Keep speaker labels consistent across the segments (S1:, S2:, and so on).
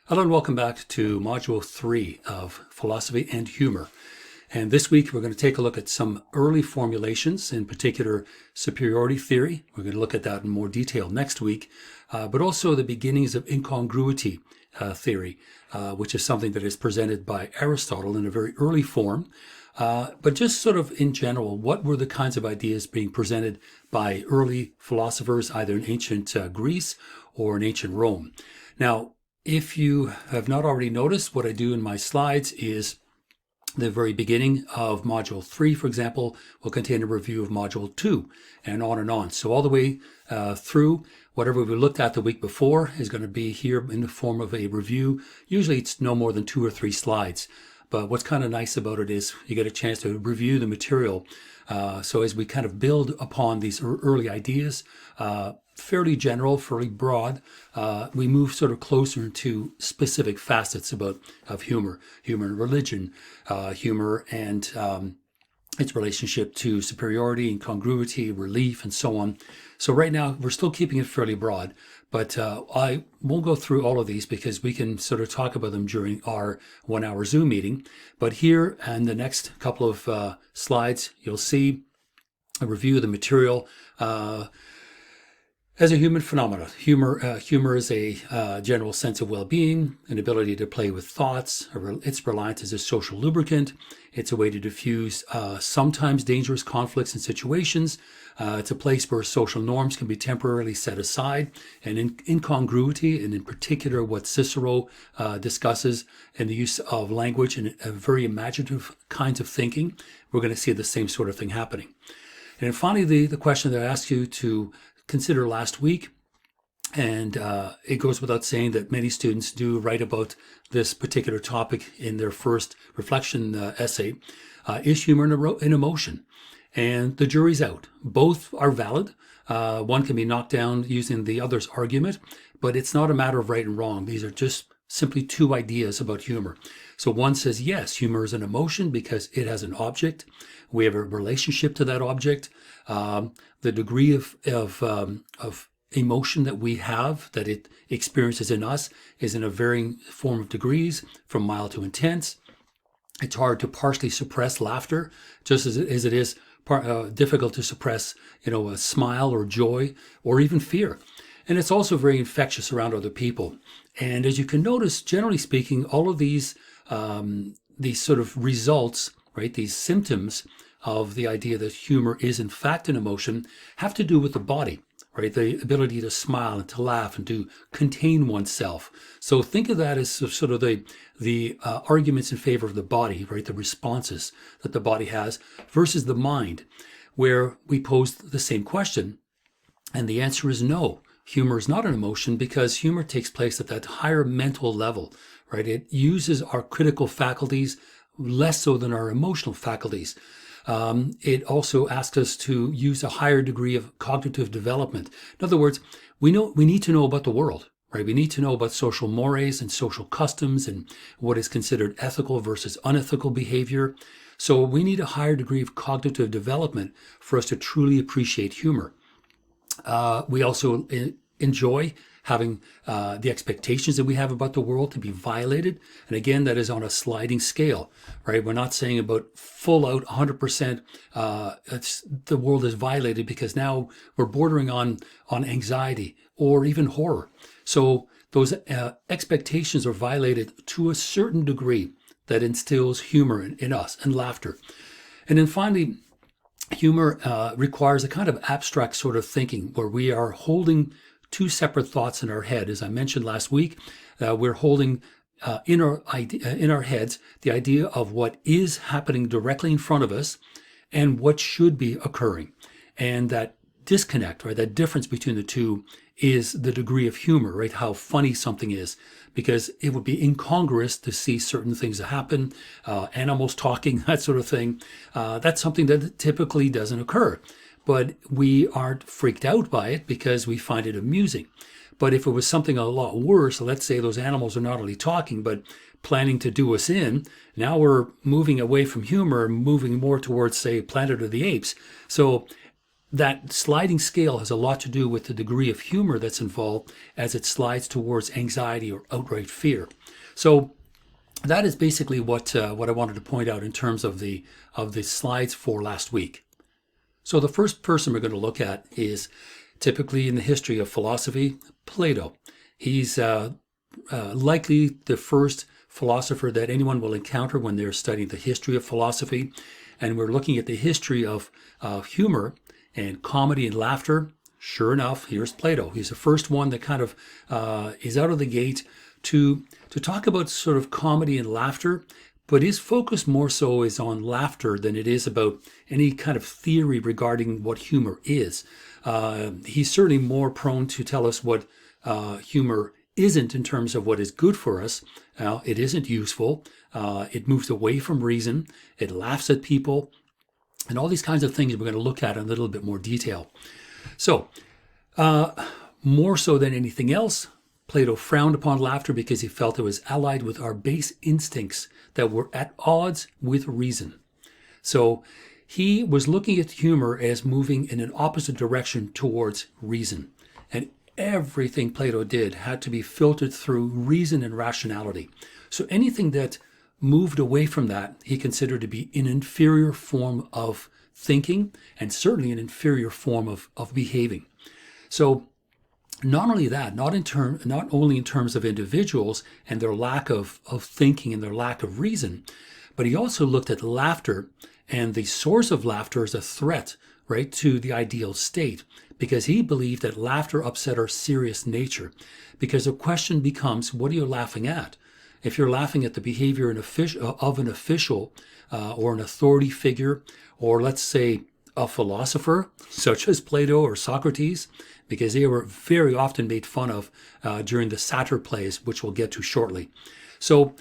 S1: Hello and welcome back to Module 3 of Philosophy and Humor. And this week we're going to take a look at some early formulations, in particular superiority theory. We're going to look at that in more detail next week, but also the beginnings of incongruity theory, which is something that is presented by Aristotle in a very early form. But just sort of in general, what were the kinds of ideas being presented by early philosophers, either in ancient Greece or in ancient Rome? Now, if you have not already noticed, what I do in my slides is the very beginning of Module 3, for example, will contain a review of Module 2, and on and on. So all the way through, whatever we looked at the week before is going to be here in the form of a review. Usually it's no more than 2 or 3 slides. But what's kind of nice about it is you get a chance to review the material. So as we kind of build upon these early ideas, fairly general, fairly broad, we move sort of closer to specific facets of humor and religion, humor and its relationship to superiority, incongruity, relief, and so on. So right now, we're still keeping it fairly broad, but I won't go through all of these because we can sort of talk about them during our 1-hour Zoom meeting. But here and the next couple of slides, you'll see a review of the material. As a human phenomenon, humor is a general sense of well-being, an ability to play with thoughts. It's reliant as a social lubricant. It's a way to diffuse sometimes dangerous conflicts and situations. It's a place where social norms can be temporarily set aside. And incongruity, and in particular what Cicero discusses in the use of language and very imaginative kinds of thinking, we're going to see the same sort of thing happening. And then finally, the question that I asked you to consider last week, and it goes without saying that many students do write about this particular topic in their first reflection essay, is humor an emotion? And the jury's out. Both are valid. One can be knocked down using the other's argument, but it's not a matter of right and wrong. These are just simply two ideas about humor. So one says, yes, humor is an emotion because it has an object. We have a relationship to that object. The degree of emotion that we have, that it experiences in us, is in a varying form of degrees, from mild to intense. It's hard to partially suppress laughter, just as it is difficult to suppress, a smile or joy or even fear. And it's also very infectious around other people. And as you can notice, generally speaking, all of these sort of results, right, these symptoms of the idea that humor is in fact an emotion, have to do with the body, right? The ability to smile and to laugh and to contain oneself. So think of that as sort of the arguments in favor of the body, right? The responses that the body has versus the mind, where we pose the same question. And the answer is no. Humor is not an emotion because humor takes place at that higher mental level, right? It uses our critical faculties less so than our emotional faculties. It also asks us to use a higher degree of cognitive development. In other words, we need to know about the world, right? We need to know about social mores and social customs and what is considered ethical versus unethical behavior. So we need a higher degree of cognitive development for us to truly appreciate humor. We also enjoy having the expectations that we have about the world to be violated. And again, that is on a sliding scale, right? We're not saying about full out 100% the world is violated, because now we're bordering on anxiety or even horror. So those expectations are violated to a certain degree that instills humor in us and laughter. And then finally, humor requires a kind of abstract sort of thinking where we are holding two separate thoughts in our head. As I mentioned last week, we're holding in our heads the idea of what is happening directly in front of us and what should be occurring. And that disconnect, right, that difference between the two is the degree of humor, right, how funny something is. Because it would be incongruous to see certain things that happen, animals talking, that sort of thing. That's something that typically doesn't occur. But we aren't freaked out by it because we find it amusing. But if it was something a lot worse, let's say those animals are not only talking, but planning to do us in, now we're moving away from humor, moving more towards, say, Planet of the Apes. So that sliding scale has a lot to do with the degree of humor that's involved as it slides towards anxiety or outright fear. So that is basically what I wanted to point out in terms of the slides for last week. So the first person we're going to look at is typically in the history of philosophy, Plato. He's likely the first philosopher that anyone will encounter when they're studying the history of philosophy. And we're looking at the history of humor and comedy and laughter. Sure enough, here's Plato. He's the first one that kind of is out of the gate to talk about sort of comedy and laughter, but his focus more so is on laughter than it is about any kind of theory regarding what humor is. He's certainly more prone to tell us what humor isn't in terms of what is good for us. It isn't useful. It moves away from reason. It laughs at people. And all these kinds of things we're going to look at in a little bit more detail. So, more so than anything else, Plato frowned upon laughter because he felt it was allied with our base instincts that were at odds with reason. So he was looking at humor as moving in an opposite direction towards reason. And everything Plato did had to be filtered through reason and rationality. So anything that moved away from that, he considered to be an inferior form of thinking and certainly an inferior form of behaving. So not only that, not only in terms of individuals and their lack of thinking and their lack of reason, but he also looked at laughter and the source of laughter as a threat, right, to the ideal state, because he believed that laughter upset our serious nature. Because the question becomes, what are you laughing at? If you're laughing at the behavior of an official or an authority figure, or let's say a philosopher such as Plato or Socrates, because they were very often made fun of during the Satyr plays, which we'll get to shortly. So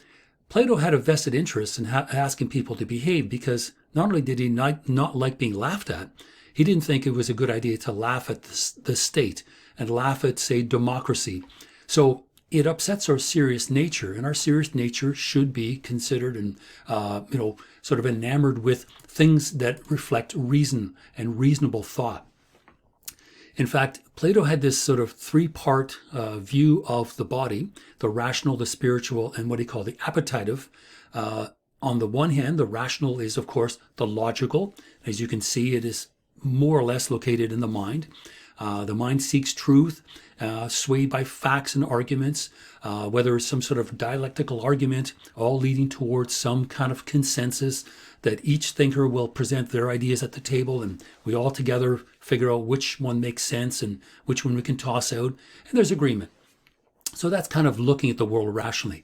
S1: Plato had a vested interest in asking people to behave, because not only did he not like being laughed at, he didn't think it was a good idea to laugh at the state and laugh at, say, democracy. So it upsets our serious nature, and our serious nature should be considered and, sort of enamored with things that reflect reason and reasonable thought. In fact, Plato had this sort of three-part view of the body: the rational, the spiritual, and what he called the appetitive. On the one hand, the rational is, of course, the logical. As you can see, it is more or less located in the mind. The mind seeks truth, swayed by facts and arguments, whether it's some sort of dialectical argument, all leading towards some kind of consensus that each thinker will present their ideas at the table, and we all together figure out which one makes sense and which one we can toss out, and there's agreement. So that's kind of looking at the world rationally.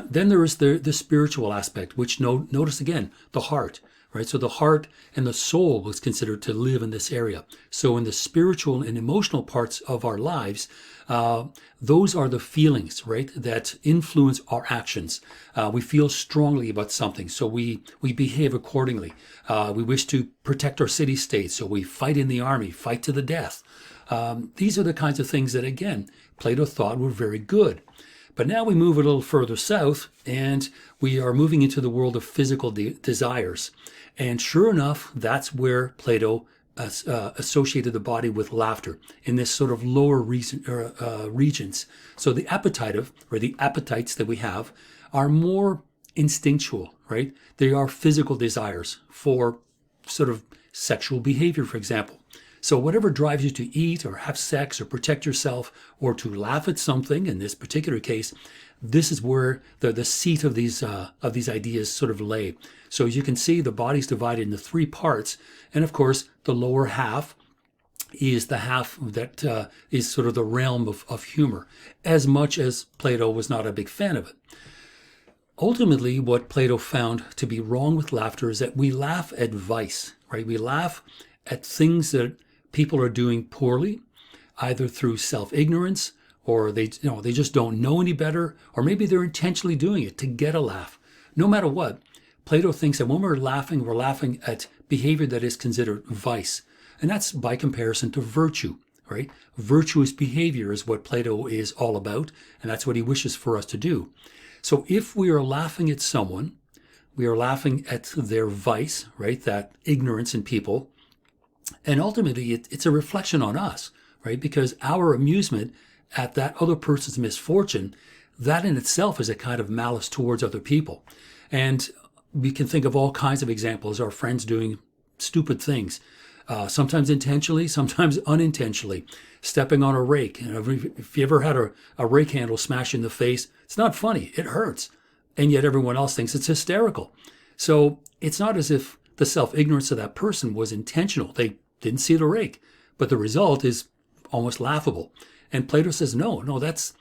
S1: Then there is the spiritual aspect, which notice again, the heart. Right, so the heart and the soul was considered to live in this area. So in the spiritual and emotional parts of our lives, those are the feelings, right, that influence our actions. We feel strongly about something, so we behave accordingly. We wish to protect our city-state, so we fight in the army, fight to the death. These are the kinds of things that, again, Plato thought were very good. But now we move a little further south, and we are moving into the world of physical desires. And sure enough, that's where Plato associated the body with laughter, in this sort of lower regions. So the appetitive, or the appetites that we have, are more instinctual, right? They are physical desires for sort of sexual behavior, for example. So whatever drives you to eat or have sex or protect yourself or to laugh at something, in this particular case, this is where the seat of these ideas sort of lay. So as you can see, the body's divided into three parts. And of course, the lower half is the half that is sort of the realm of humor, as much as Plato was not a big fan of it. Ultimately, what Plato found to be wrong with laughter is that we laugh at vice, right? We laugh at things that people are doing poorly, either through self-ignorance, or they just don't know any better, or maybe they're intentionally doing it to get a laugh. No matter what, Plato thinks that when we're laughing at behavior that is considered vice. And that's by comparison to virtue, right? Virtuous behavior is what Plato is all about, and that's what he wishes for us to do. So if we are laughing at someone, we are laughing at their vice, right? That ignorance in people. And ultimately, it's a reflection on us, right? Because our amusement at that other person's misfortune, that in itself is a kind of malice towards other people. And we can think of all kinds of examples, our friends doing stupid things, sometimes intentionally, sometimes unintentionally, stepping on a rake. If you ever had a rake handle smash in the face, it's not funny, it hurts. And yet everyone else thinks it's hysterical. So it's not as if the self-ignorance of that person was intentional. They didn't see the rake, but the result is almost laughable. And Plato says, no, that's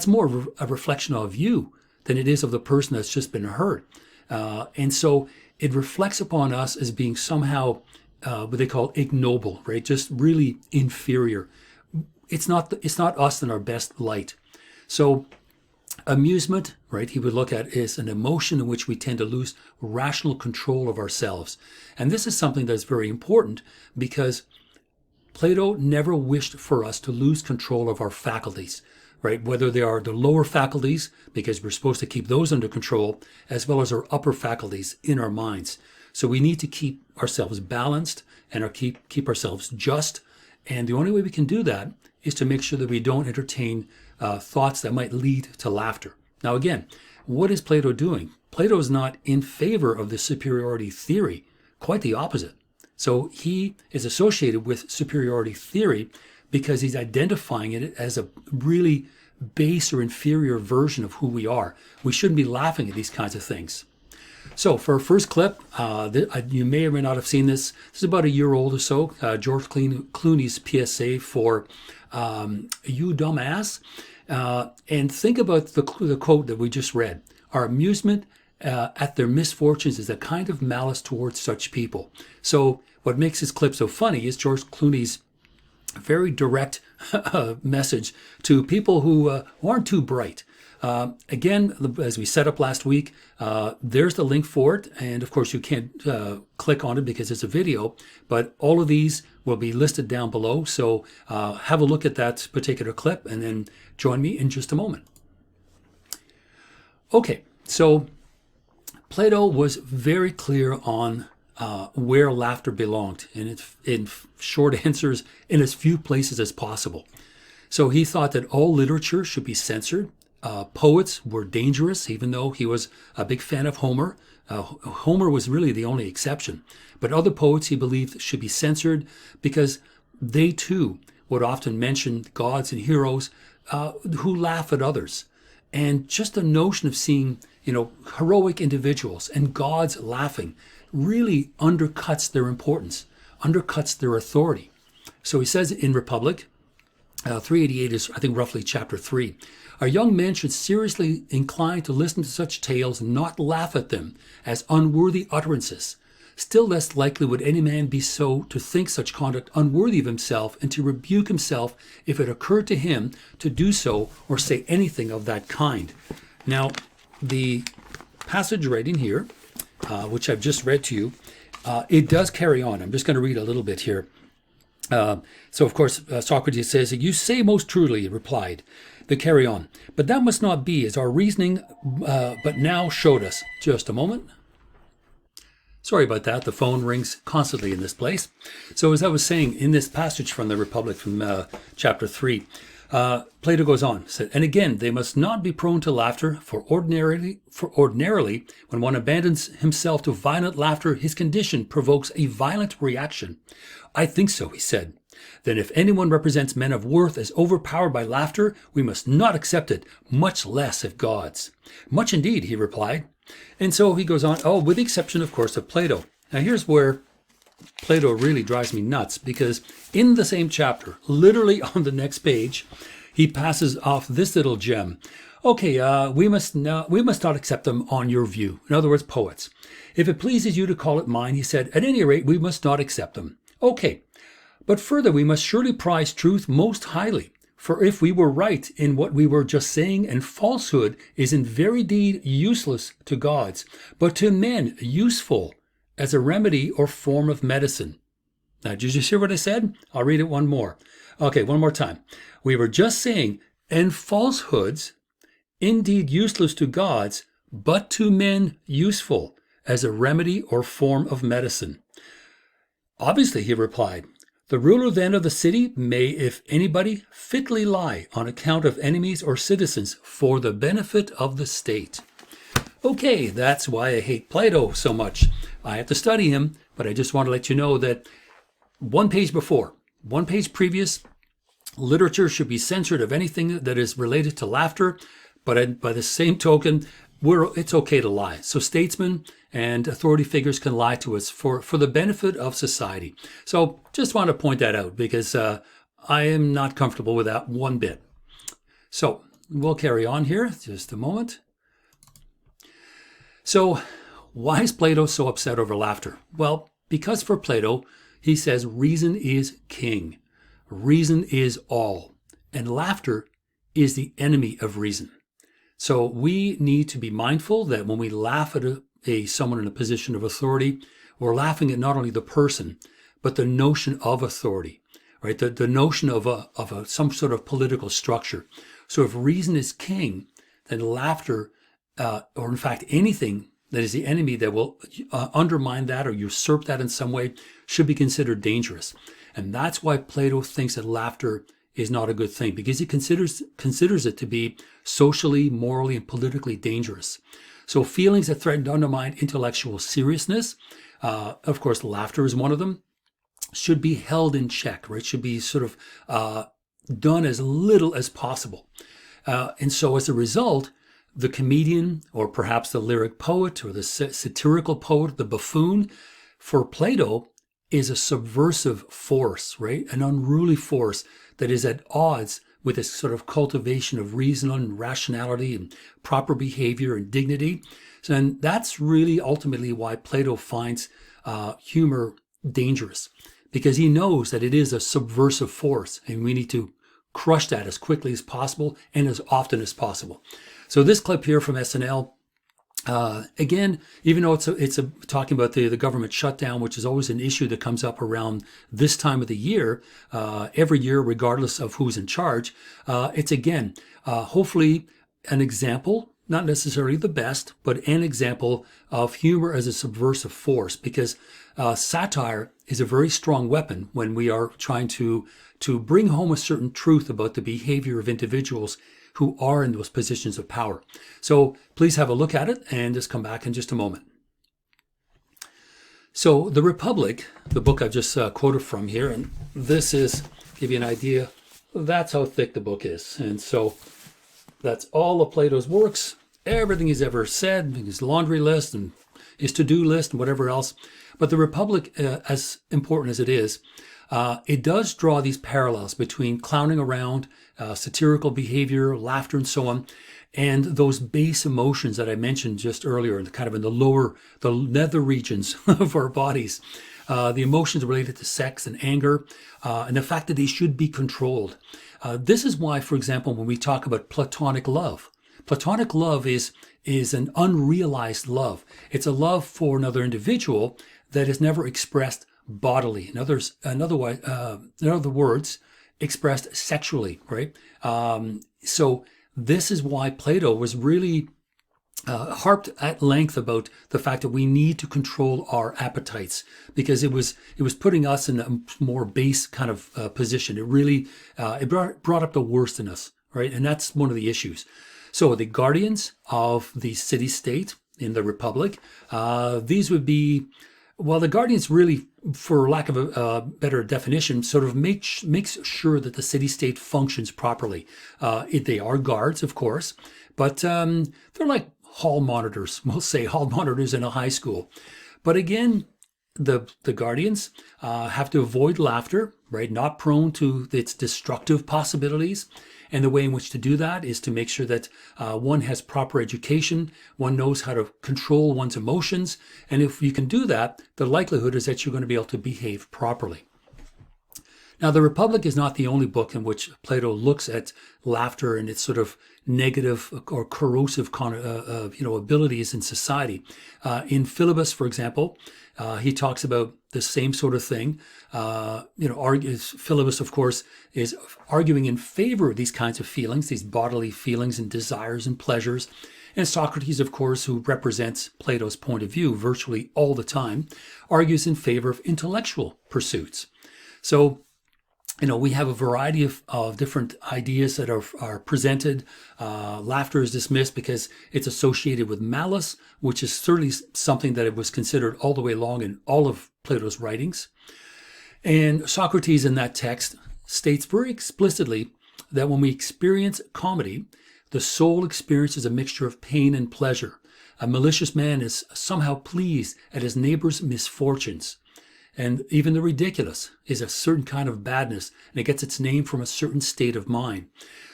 S1: more a reflection of you than it is of the person that's just been hurt. And so it reflects upon us as being somehow what they call ignoble, right? Just really inferior. It's not us in our best light. So amusement, right, he would look at is an emotion in which we tend to lose rational control of ourselves. And this is something that's very important because Plato never wished for us to lose control of our faculties, right? Whether they are the lower faculties, because we're supposed to keep those under control, as well as our upper faculties in our minds. So we need to keep ourselves balanced and keep ourselves just. And the only way we can do that is to make sure that we don't entertain thoughts that might lead to laughter. Now again, what is Plato doing? Plato is not in favor of the superiority theory, quite the opposite. So he is associated with superiority theory because he's identifying it as a really base or inferior version of who we are. We shouldn't be laughing at these kinds of things. So for our first clip, you may or may not have seen this. This is about a year old or so. George Clooney's PSA for UDUMASS. And think about the quote that we just read. Our amusement at their misfortunes is a kind of malice towards such people. So what makes this clip so funny is George Clooney's very direct message to people who aren't too bright. Again, as we set up last week, there's the link for it. And of course, you can't click on it because it's a video, but all of these will be listed down below. So have a look at that particular clip and then join me in just a moment. Okay, so Plato was very clear on where laughter belonged, and in short answers, in as few places as possible. So he thought that all literature should be censored. Poets were dangerous, even though he was a big fan of Homer. Homer was really the only exception. But other poets he believed should be censored because they too would often mention gods and heroes who laugh at others. And just the notion of seeing, heroic individuals and gods laughing really undercuts their importance, undercuts their authority. So he says in Republic, 388 is, I think, roughly chapter 3. A young man should seriously incline to listen to such tales and not laugh at them as unworthy utterances. Still less likely would any man be so to think such conduct unworthy of himself and to rebuke himself if it occurred to him to do so or say anything of that kind. Now, the passage right in here, which I've just read to you, it does carry on. I'm just going to read a little bit here. So, of course, Socrates says, "You say most truly," replied. They carry on. "But that must not be, as our reasoning but now showed us." Just a moment. Sorry about that. The phone rings constantly in this place. So as I was saying, in this passage from the Republic, from chapter 3, Plato goes on, said, "And again, they must not be prone to laughter, for ordinarily, when one abandons himself to violent laughter, his condition provokes a violent reaction." "I think so," he said. "Then if anyone represents men of worth as overpowered by laughter, we must not accept it, much less if gods." "Much indeed," he replied. And so he goes on, with the exception, of course, of Plato. Now here's where Plato really drives me nuts, because in the same chapter, literally on the next page, he passes off this little gem. "Okay, we must not accept them on your view." In other words, poets. "If it pleases you to call it mine," he said, "at any rate, we must not accept them." "Okay, but further, we must surely prize truth most highly. For if we were right in what we were just saying, and falsehood is in very deed useless to gods, but to men useful as a remedy or form of medicine." Now, did you hear what I said? I'll read it one more. Okay, one more time. "We were just saying, and falsehoods indeed useless to gods, but to men useful as a remedy or form of medicine." Obviously, he replied, the ruler then of the city may, if anybody, fitly lie on account of enemies or citizens for the benefit of the state. Okay, that's why I hate Plato so much. I have to study him, but I just want to let you know that one page previous, literature should be censored of anything that is related to laughter, but by the same token, it's okay to lie. So statesmen and authority figures can lie to us for the benefit of society. So just want to point that out because I am not comfortable with that one bit. So we'll carry on here, just a moment. So why is Plato so upset over laughter? Well, because for Plato, he says reason is king. Reason is all. And laughter is the enemy of reason. So we need to be mindful that when we laugh at someone in a position of authority, we're laughing at not only the person, but the notion of authority, right? The notion of some sort of political structure. So if reason is king, then laughter, or in fact anything that is the enemy that will undermine that or usurp that in some way, should be considered dangerous. And that's why Plato thinks that laughter is not a good thing, because he considers it to be socially, morally, and politically dangerous. So feelings that threaten to undermine intellectual seriousness, of course, laughter is one of them, should be held in check, right? Should be sort of done as little as possible. And so as a result, the comedian, or perhaps the lyric poet, or the satirical poet, the buffoon, for Plato, is a subversive force, right? An unruly force that is at odds with this sort of cultivation of reason and rationality and proper behavior and dignity. And that's really ultimately why Plato finds humor dangerous, because he knows that it is a subversive force and we need to crush that as quickly as possible and as often as possible. So this clip here from SNL, again, even though it's talking about the government shutdown, which is always an issue that comes up around this time of the year, every year, regardless of who's in charge, it's again, hopefully an example, not necessarily the best, but an example of humor as a subversive force, because satire is a very strong weapon when we are trying to bring home a certain truth about the behavior of individuals who are in those positions of power. So please have a look at it and just come back in just a moment. So The Republic, the book I've just quoted from here, and this is, give you an idea, that's how thick the book is. And so that's all of Plato's works, everything he's ever said, his laundry list and his to-do list and whatever else. But The Republic, as important as it is, it does draw these parallels between clowning around, satirical behavior, laughter, and so on, and those base emotions that I mentioned just earlier, kind of in the nether regions of our bodies, the emotions related to sex and anger, and the fact that they should be controlled. This is why, for example, when we talk about platonic love is an unrealized love. It's a love for another individual that is never expressed bodily. In other words, expressed sexually, right? So this is why Plato was really harped at length about the fact that we need to control our appetites, because it was putting us in a more base kind of position. It really it brought up the worst in us, right? And that's one of the issues. So the guardians of the city-state in the Republic, these would be, well, the guardians really, for lack of a better definition, sort of makes sure that the city-state functions properly. They are guards, of course, but they're like hall monitors. We'll say hall monitors in a high school. But again, the guardians have to avoid laughter, right? Not prone to its destructive possibilities. And the way in which to do that is to make sure that one has proper education, one knows how to control one's emotions. And if you can do that, the likelihood is that you're going to be able to behave properly. Now, The Republic is not the only book in which Plato looks at laughter and its sort of negative or corrosive abilities in society. In Philebus, for example, he talks about the same sort of thing. Philebus, of course, is arguing in favor of these kinds of feelings, these bodily feelings and desires and pleasures. And Socrates, of course, who represents Plato's point of view virtually all the time, argues in favor of intellectual pursuits. So, we have a variety of different ideas that are presented. Laughter is dismissed because it's associated with malice, which is certainly something that it was considered all the way along in all of Plato's writings. And Socrates in that text states very explicitly that when we experience comedy, the soul experiences a mixture of pain and pleasure. A malicious man is somehow pleased at his neighbor's misfortunes. And even the ridiculous is a certain kind of badness, and it gets its name from a certain state of mind.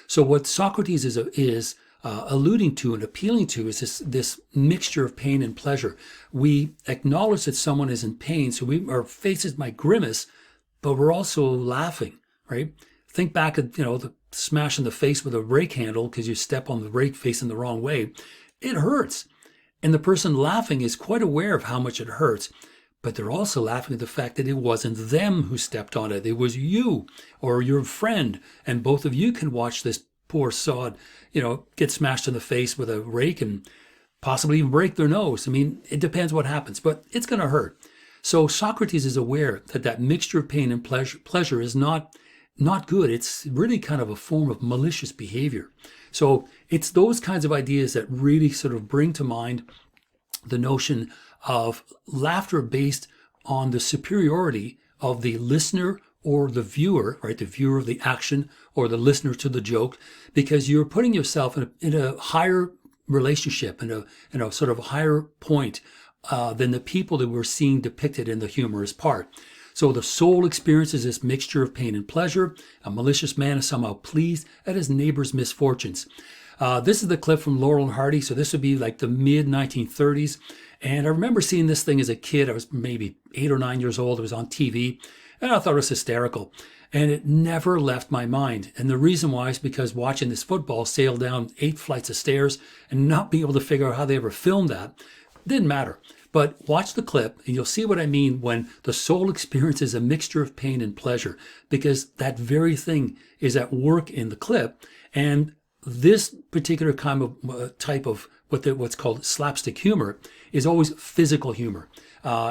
S1: So what Socrates is alluding to and appealing to is this mixture of pain and pleasure. We acknowledge that someone is in pain, so our faces might grimace, but we're also laughing, right? Think back at, the smash in the face with a rake handle because you step on the rake facing the wrong way. It hurts. And the person laughing is quite aware of how much it hurts. But they're also laughing at the fact that it wasn't them who stepped on it. It was you or your friend. And both of you can watch this poor sod, get smashed in the face with a rake and possibly even break their nose. I mean, it depends what happens, but it's going to hurt. So Socrates is aware that mixture of pain and pleasure is not good. It's really kind of a form of malicious behavior. So it's those kinds of ideas that really sort of bring to mind the notion of laughter based on the superiority of the listener or the viewer, right? The viewer of the action or the listener to the joke, because you're putting yourself in a higher relationship, in a sort of higher point than the people that we're seeing depicted in the humorous part. So the soul experiences this mixture of pain and pleasure. A malicious man is somehow pleased at his neighbor's misfortunes. This is the clip from Laurel and Hardy. So this would be like the mid-1930s. And I remember seeing this thing as a kid. I was maybe 8 or 9 years old. It was on TV. And I thought it was hysterical. And it never left my mind. And the reason why is because watching this football sail down 8 flights of stairs and not being able to figure out how they ever filmed that didn't matter. But watch the clip and you'll see what I mean when the soul experiences a mixture of pain and pleasure, because that very thing is at work in the clip. And this particular kind of type of what's called slapstick humor is always physical humor,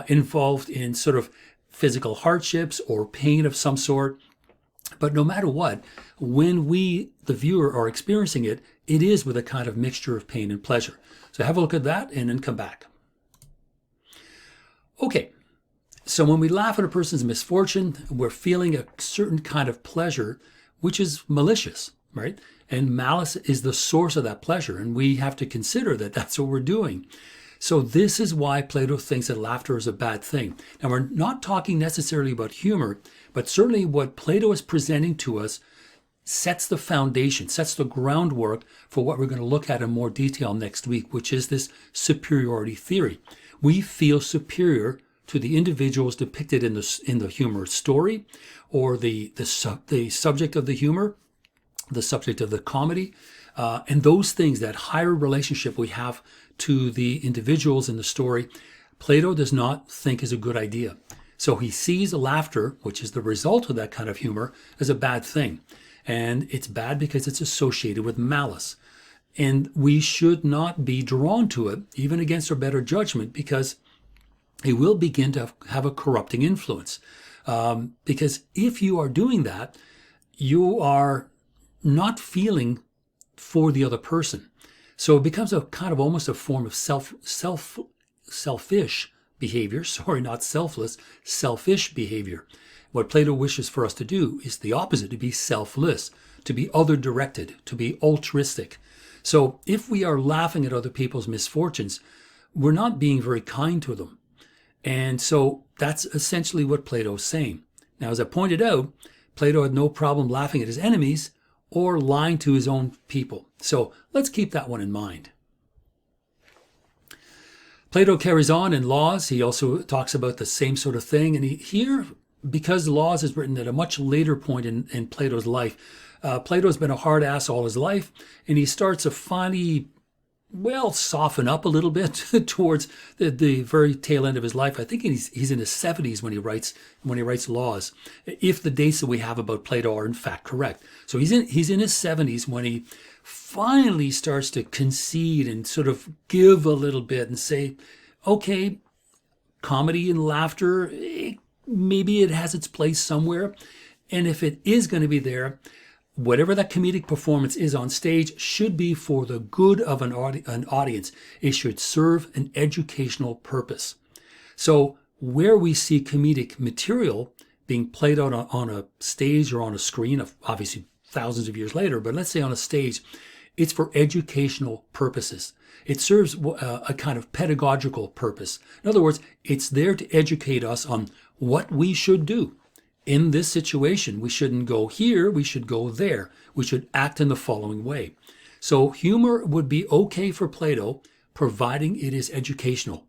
S1: involved in sort of physical hardships or pain of some sort. But no matter what, when we, the viewer, are experiencing it, it is with a kind of mixture of pain and pleasure. So have a look at that and then come back. Okay, so when we laugh at a person's misfortune, we're feeling a certain kind of pleasure, which is malicious, right? And malice is the source of that pleasure, and we have to consider that that's what we're doing. So this is why Plato thinks that laughter is a bad thing. Now, we're not talking necessarily about humor, but certainly what Plato is presenting to us sets the foundation, sets the groundwork for what we're going to look at in more detail next week, which is this superiority theory. We feel superior to the individuals depicted in the humor story, or the subject of the humor, the subject of the comedy, and those things, that higher relationship we have to the individuals in the story, Plato does not think is a good idea. So he sees laughter, which is the result of that kind of humor, as a bad thing. And it's bad because it's associated with malice. And we should not be drawn to it, even against our better judgment, because it will begin to have a corrupting influence. Because if you are doing that, you are not feeling for the other person. So it becomes a kind of almost a form of selfish behavior. Sorry, not selfless, selfish behavior. What Plato wishes for us to do is the opposite, to be selfless, to be other-directed, to be altruistic. So if we are laughing at other people's misfortunes, we're not being very kind to them. And so that's essentially what Plato is saying. Now, as I pointed out, Plato had no problem laughing at his enemies or lying to his own people. So let's keep that one in mind. Plato carries on in Laws. He also talks about the same sort of thing. And here, because Laws is written at a much later point in Plato's life, Plato's been a hard ass all his life, and he starts to finally, soften up a little bit towards the very tail end of his life. I think he's in his 70s when he writes Laws, if the dates that we have about Plato are in fact correct. So he's in his 70s when he finally starts to concede and sort of give a little bit and say, okay, comedy and laughter, maybe it has its place somewhere. And if it is going to be there, whatever that comedic performance is on stage should be for the good of an audience. It should serve an educational purpose. So where we see comedic material being played out on a stage or on a screen, obviously thousands of years later, but let's say on a stage, it's for educational purposes. It serves a kind of pedagogical purpose. In other words, it's there to educate us on what we should do. In this situation, we shouldn't go here, we should go there. We should act in the following way. So humor would be okay for Plato, providing it is educational.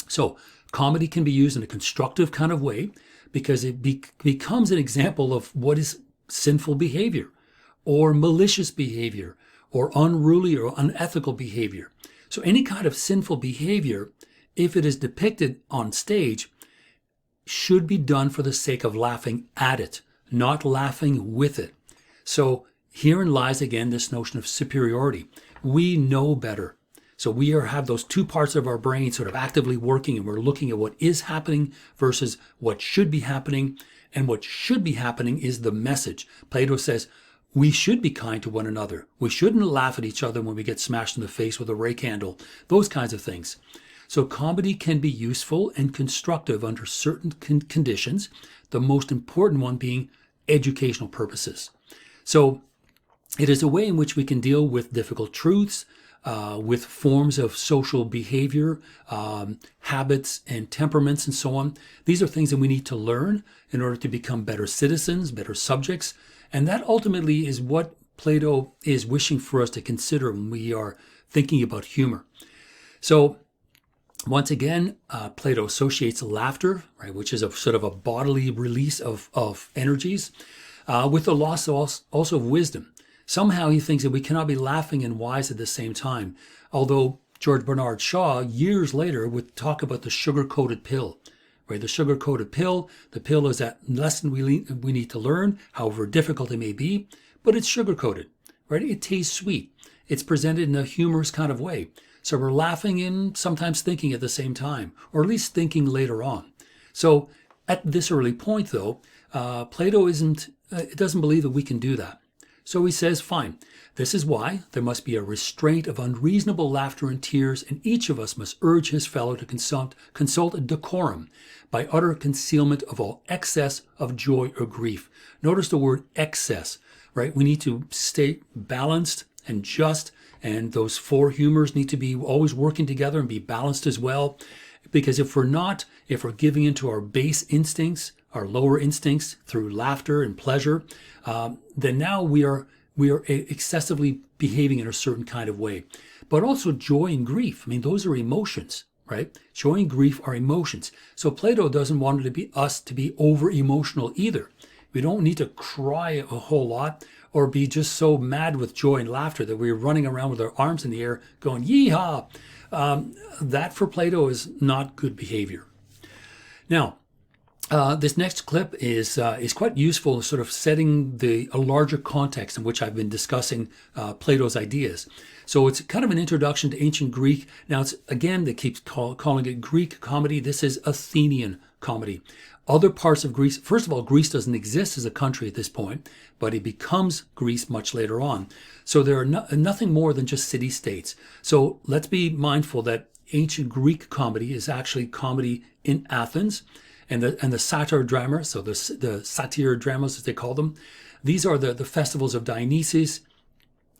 S1: So comedy can be used in a constructive kind of way because it becomes an example of what is sinful behavior or malicious behavior or unruly or unethical behavior. So any kind of sinful behavior, if it is depicted on stage, should be done for the sake of laughing at it, not laughing with it. So herein lies again this notion of superiority. We know better. So we have those two parts of our brain sort of actively working, and we're looking at what is happening versus what should be happening. And what should be happening is the message. Plato says we should be kind to one another. We shouldn't laugh at each other when we get smashed in the face with a rake handle, those kinds of things. So comedy can be useful and constructive under certain conditions, the most important one being educational purposes. So it is a way in which we can deal with difficult truths, with forms of social behavior, habits and temperaments and so on. These are things that we need to learn in order to become better citizens, better subjects. And that ultimately is what Plato is wishing for us to consider when we are thinking about humor. So once again, Plato associates laughter, right, which is a sort of a bodily release of energies, with the loss also of wisdom. Somehow he thinks that we cannot be laughing and wise at the same time, although George Bernard Shaw, years later, would talk about the sugar-coated pill. Right, the sugar-coated pill, the pill is that lesson we need to learn, however difficult it may be, but it's sugar-coated, right? It tastes sweet. It's presented in a humorous kind of way. So we're laughing and sometimes thinking at the same time, or at least thinking later on. So at this early point, though, Plato doesn't believe that we can do that. So he says, fine, this is why there must be a restraint of unreasonable laughter and tears, and each of us must urge his fellow to consult a decorum by utter concealment of all excess of joy or grief. Notice the word excess, right? We need to stay balanced and just, and those four humors need to be always working together and be balanced as well. Because if we're giving into our base instincts, our lower instincts through laughter and pleasure, then now we are excessively behaving in a certain kind of way. But also joy and grief. I mean, those are emotions, right? Joy and grief are emotions. So Plato doesn't want us to be over emotional either. We don't need to cry a whole lot or be just so mad with joy and laughter that we're running around with our arms in the air going, yee-haw. That for Plato is not good behavior. Now, this next clip is quite useful in sort of setting a larger context in which I've been discussing Plato's ideas. So it's kind of an introduction to ancient Greek. Now, they keep calling it Greek comedy. This is Athenian comedy. Other parts of Greece, first of all, Greece doesn't exist as a country at this point, but it becomes Greece much later on. So there are nothing more than just city-states. So let's be mindful that ancient Greek comedy is actually comedy in Athens. And the Satyr drama, so the Satyr dramas as they call them, these are the festivals of Dionysus,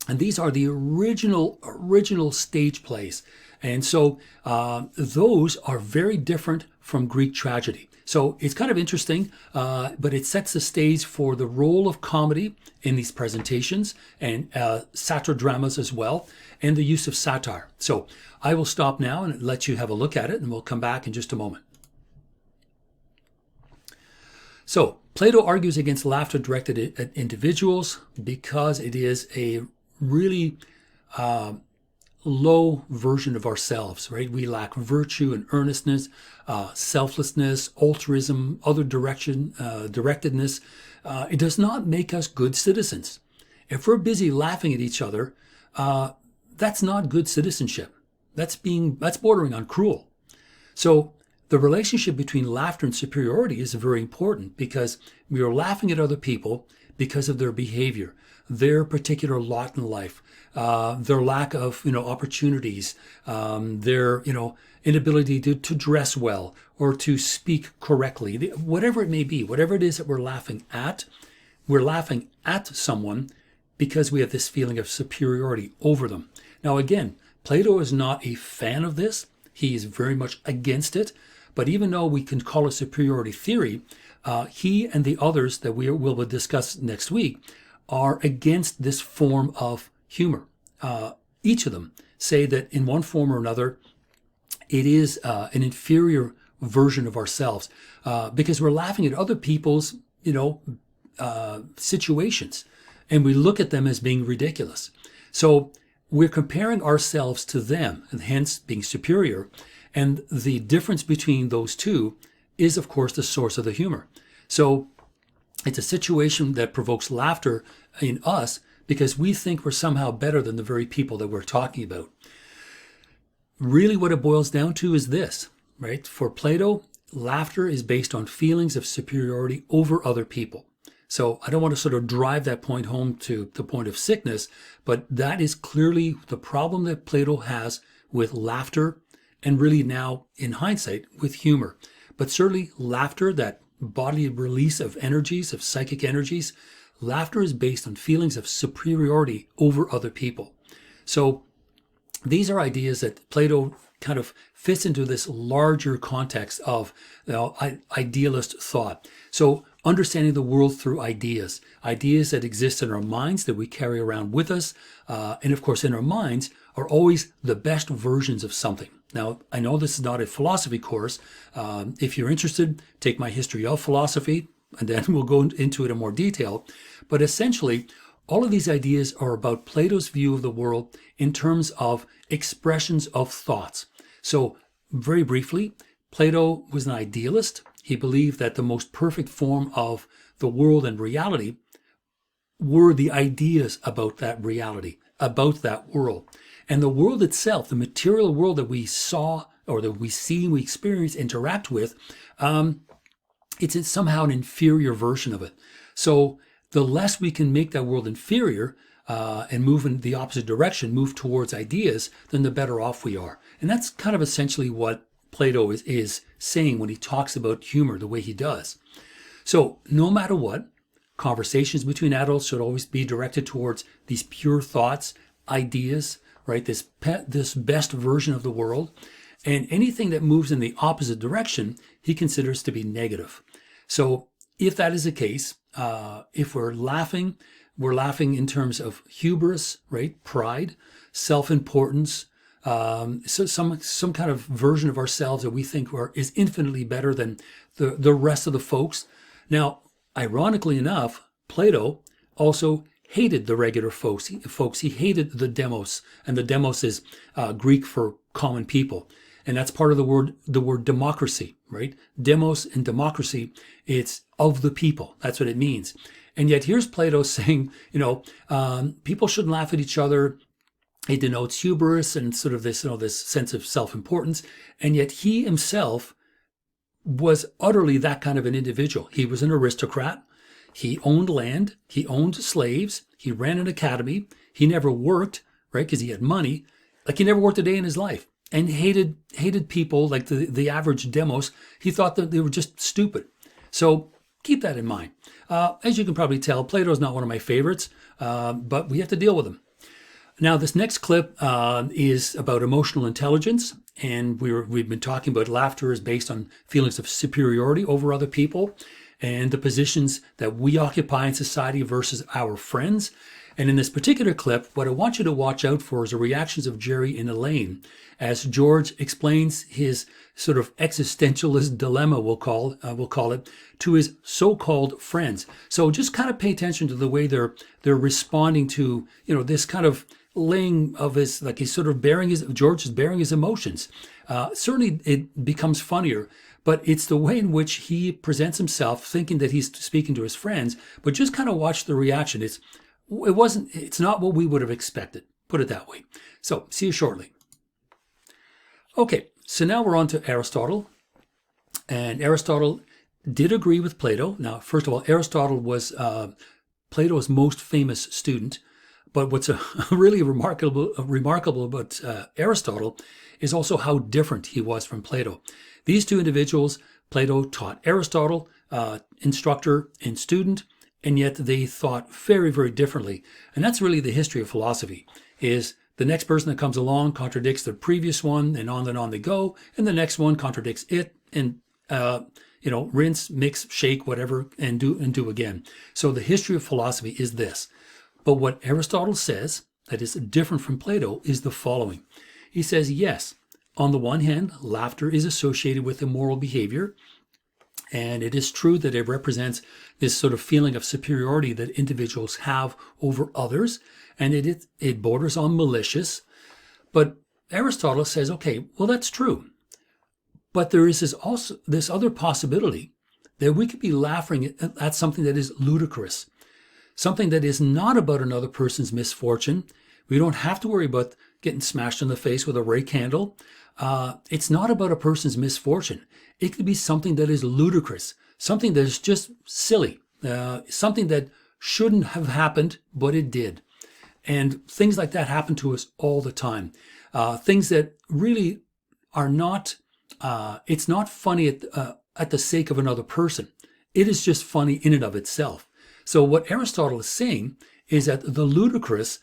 S1: and these are the original stage plays. And so those are very different from Greek tragedy. So it's kind of interesting, but it sets the stage for the role of comedy in these presentations and satyr dramas as well, and the use of satire. So I will stop now and let you have a look at it, and we'll come back in just a moment. So Plato argues against laughter directed at individuals because it is a really low version of ourselves, right? We lack virtue and earnestness, selflessness, altruism, other directedness. It does not make us good citizens. If we're busy laughing at each other, that's not good citizenship. That's bordering on cruel. So the relationship between laughter and superiority is very important because we are laughing at other people because of their behavior, their particular lot in life, their lack of opportunities, their inability to dress well or to speak correctly, whatever it may be, whatever it is that we're laughing at someone because we have this feeling of superiority over them. Now again, Plato is not a fan of this. He is very much against it. But even though we can call it superiority theory, he and the others that we will discuss next week are against this form of humor. Each of them say that in one form or another, it is an inferior version of ourselves because we're laughing at other people's, situations, and we look at them as being ridiculous. So we're comparing ourselves to them, and hence being superior. And the difference between those two is, of course, the source of the humor. So it's a situation that provokes laughter in us because we think we're somehow better than the very people that we're talking about. Really what it boils down to is this, right? For Plato, laughter is based on feelings of superiority over other people. So I don't want to sort of drive that point home to the point of sickness, but that is clearly the problem that Plato has with laughter and really now, in hindsight, with humor. But certainly laughter, that bodily release of energies, of psychic energies, laughter is based on feelings of superiority over other people. So these are ideas that Plato kind of fits into this larger context of idealist thought. So understanding the world through ideas that exist in our minds that we carry around with us. And of course, in our minds are always the best versions of something. Now, I know this is not a philosophy course. If you're interested, take my history of philosophy, and then we'll go into it in more detail. But essentially, all of these ideas are about Plato's view of the world in terms of expressions of thoughts. So very briefly, Plato was an idealist. He believed that the most perfect form of the world and reality were the ideas about that reality, about that world. And the world itself, the material world that we saw or that we see, we experience, interact with, it's somehow an inferior version of it. So the less we can make that world inferior and move in the opposite direction, move towards ideas, then the better off we are. And that's kind of essentially what Plato is saying when he talks about humor the way he does. So no matter what, conversations between adults should always be directed towards these pure thoughts, ideas, right? This best version of the world. And anything that moves in the opposite direction, he considers to be negative. So if that is the case, if we're laughing in terms of hubris, right? Pride, self-importance, so some kind of version of ourselves that we think is infinitely better than the rest of the folks. Now, ironically enough, Plato also hated the regular folks. He hated the demos, and the demos is Greek for common people. And that's part of the word democracy, right? Demos and democracy, it's of the people. That's what it means. And yet here's Plato saying, people shouldn't laugh at each other. It denotes hubris and sort of this sense of self-importance. And yet he himself was utterly that kind of an individual. He was an aristocrat. He owned land. He owned slaves. He ran an academy. He never worked, right? Because he had money. Like he never worked a day in his life. And hated people like the average demos. He thought that they were just stupid. So keep that in mind. As you can probably tell, Plato's not one of my favorites, but we have to deal with him. Now, this next clip is about emotional intelligence, and we've been talking about laughter is based on feelings of superiority over other people and the positions that we occupy in society versus our friends. And in this particular clip, what I want you to watch out for is the reactions of Jerry and Elaine as George explains his sort of existentialist dilemma, we'll call it, to his so-called friends. So just kind of pay attention to the way they're responding to, this kind of laying of his, like he's sort of George is bearing his emotions. Certainly it becomes funnier, but it's the way in which he presents himself thinking that he's speaking to his friends, but just kind of watch the reaction. It's It's not what we would have expected. Put it that way. So, see you shortly. Okay, so now we're on to Aristotle. And Aristotle did agree with Plato. Now, first of all, Aristotle was Plato's most famous student. But what's really remarkable about Aristotle is also how different he was from Plato. These two individuals, Plato taught Aristotle, instructor and student, and yet they thought very, very differently. And that's really the history of philosophy, is the next person that comes along contradicts the previous one, and on they go, and the next one contradicts it, and rinse, mix, shake, whatever, and do again. So the history of philosophy is this. But what Aristotle says that is different from Plato is the following. He says, yes, on the one hand, laughter is associated with immoral behavior, and it is true that it represents this sort of feeling of superiority that individuals have over others, and it borders on malicious. But Aristotle says, okay, well, that's true. But there is this other possibility that we could be laughing at something that is ludicrous, something that is not about another person's misfortune. We don't have to worry about getting smashed in the face with a ray candle. It's not about a person's misfortune. It could be something that is ludicrous, something that is just silly, something that shouldn't have happened, but it did. And things like that happen to us all the time. Things that really are not, it's not funny at the sake of another person. It is just funny in and of itself. So what Aristotle is saying is that the ludicrous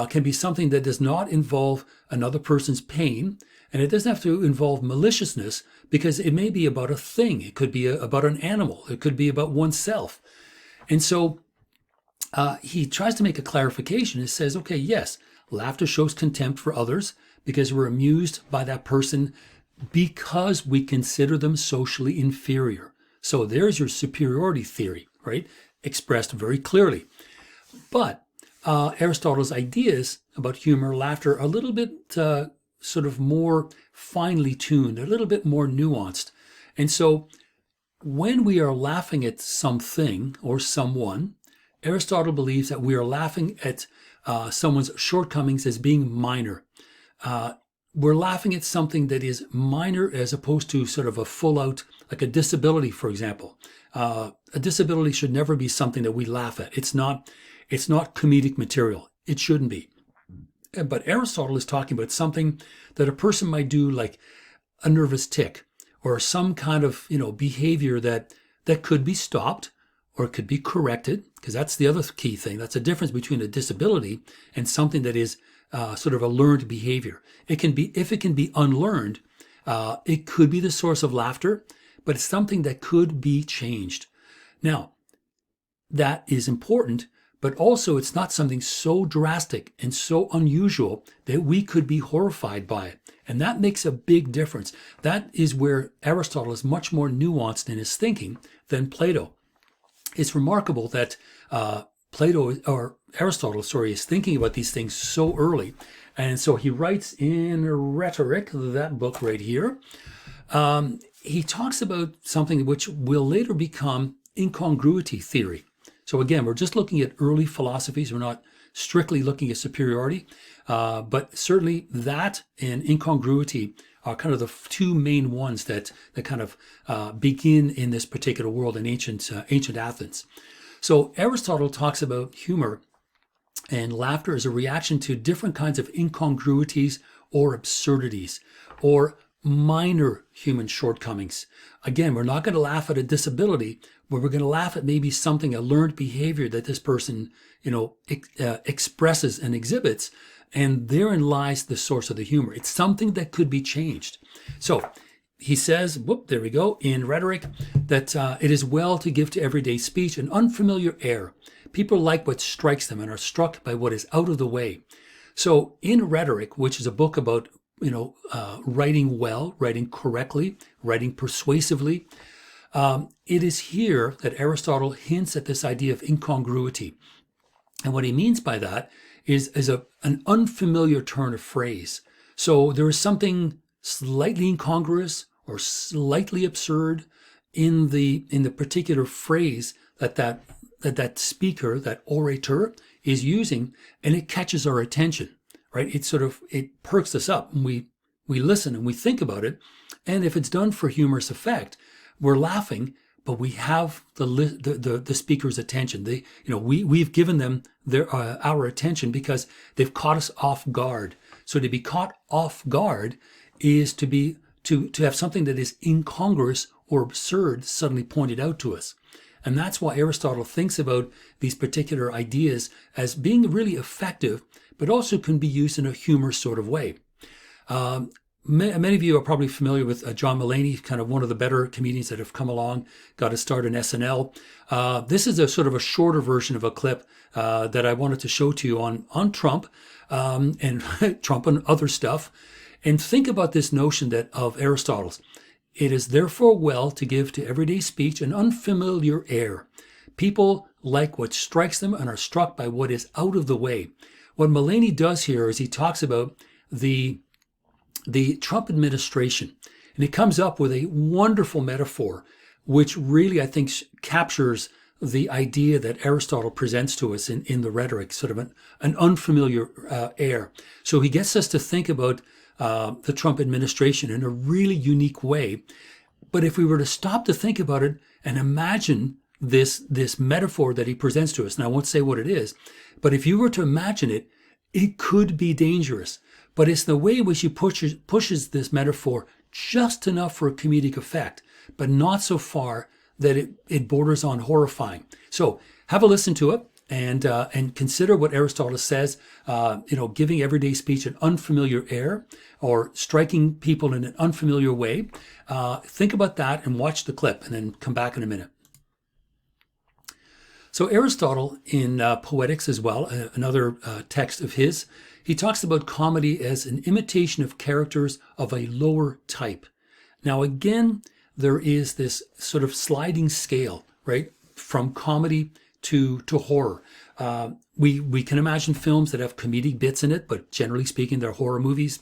S1: can be something that does not involve another person's pain, and it doesn't have to involve maliciousness, because it may be about a thing. It could be about an animal. It could be about oneself. And so he tries to make a clarification. It says, okay, yes, laughter shows contempt for others because we're amused by that person because we consider them socially inferior. So there's your superiority theory, right? Expressed very clearly. But Aristotle's ideas about humor, laughter, are a little bit sort of more finely tuned, a little bit more nuanced. And so when we are laughing at something or someone, Aristotle believes that we are laughing at someone's shortcomings as being minor. We're laughing at something that is minor as opposed to sort of a full out, like a disability, for example. A disability should never be something that we laugh at. It's not comedic material. It shouldn't be. But Aristotle is talking about something that a person might do, like a nervous tic or some kind of, behavior that could be stopped or it could be corrected, because that's the other key thing. That's the difference between a disability and something that is sort of a learned behavior. It can be, if it can be unlearned, it could be the source of laughter, but it's something that could be changed. Now, that is important, but also it's not something so drastic and so unusual that we could be horrified by it. And that makes a big difference. That is where Aristotle is much more nuanced in his thinking than Plato. It's remarkable that Aristotle is thinking about these things so early. And so he writes in Rhetoric, that book right here, he talks about something which will later become incongruity theory. So again, we're just looking at early philosophies. We're not strictly looking at superiority, but certainly that and incongruity are kind of the two main ones that kind of begin in this particular world in ancient Athens. So Aristotle talks about humor and laughter as a reaction to different kinds of incongruities or absurdities or minor human shortcomings. Again, we're not going to laugh at a disability, but we're going to laugh at maybe something, a learned behavior that this person, expresses and exhibits, and therein lies the source of the humor. It's something that could be changed. So he says, there we go, in Rhetoric, that it is well to give to everyday speech an unfamiliar air. People like what strikes them and are struck by what is out of the way. So in Rhetoric, which is a book about writing well, writing correctly, writing persuasively, it is here that Aristotle hints at this idea of incongruity. And what he means by that is an unfamiliar turn of phrase. So there is something slightly incongruous or slightly absurd in the particular phrase that speaker, that orator, is using, and it catches our attention, right? It perks us up, and we listen and we think about it. And if it's done for humorous effect, we're laughing, but we have the speaker's attention. We've given them our attention because they've caught us off guard. So to be caught off guard is to have something that is incongruous or absurd suddenly pointed out to us. And that's why Aristotle thinks about these particular ideas as being really effective, but also can be used in a humorous sort of way. Many of you are probably familiar with John Mulaney, kind of one of the better comedians that have come along, got a start in SNL. This is a sort of a shorter version of a clip that I wanted to show to you on Trump and Trump and other stuff. And think about this notion of Aristotle's. It is therefore well to give to everyday speech an unfamiliar air. People like what strikes them and are struck by what is out of the way. What Mulaney does here is he talks about the Trump administration, and he comes up with a wonderful metaphor, which really, I think, captures the idea that Aristotle presents to us in the rhetoric, sort of an unfamiliar air. So he gets us to think about the Trump administration in a really unique way. But if we were to stop to think about it and imagine this metaphor that he presents to us, and I won't say what it is, but if you were to imagine it, it could be dangerous. But it's the way in which he pushes this metaphor just enough for a comedic effect, but not so far that it borders on horrifying. So have a listen to it and consider what Aristotle says, giving everyday speech an unfamiliar air or striking people in an unfamiliar way. Think about that and watch the clip and then come back in a minute. So Aristotle in Poetics as well, another text of his, he talks about comedy as an imitation of characters of a lower type. Now again, there is this sort of sliding scale, right, from comedy to horror. We can imagine films that have comedic bits in it, but generally speaking, they're horror movies.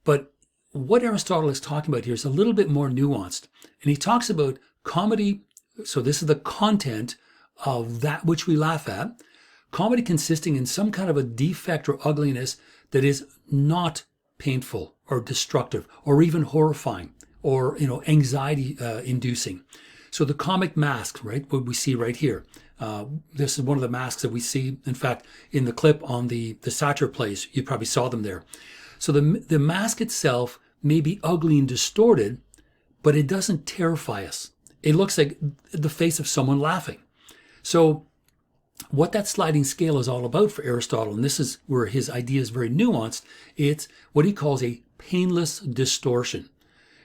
S1: But what Aristotle is talking about here is a little bit more nuanced. And he talks about comedy, so this is the content of that which we laugh at, comedy consisting in some kind of a defect or ugliness that is not painful or destructive or even horrifying or anxiety inducing. So the comic mask, right, what we see right here. This is one of the masks that we see, in fact, in the clip on the Satyr plays. You probably saw them there. So the mask itself may be ugly and distorted, but it doesn't terrify us. It looks like the face of someone laughing. So what that sliding scale is all about for Aristotle, and this is where his idea is very nuanced, it's what he calls a painless distortion.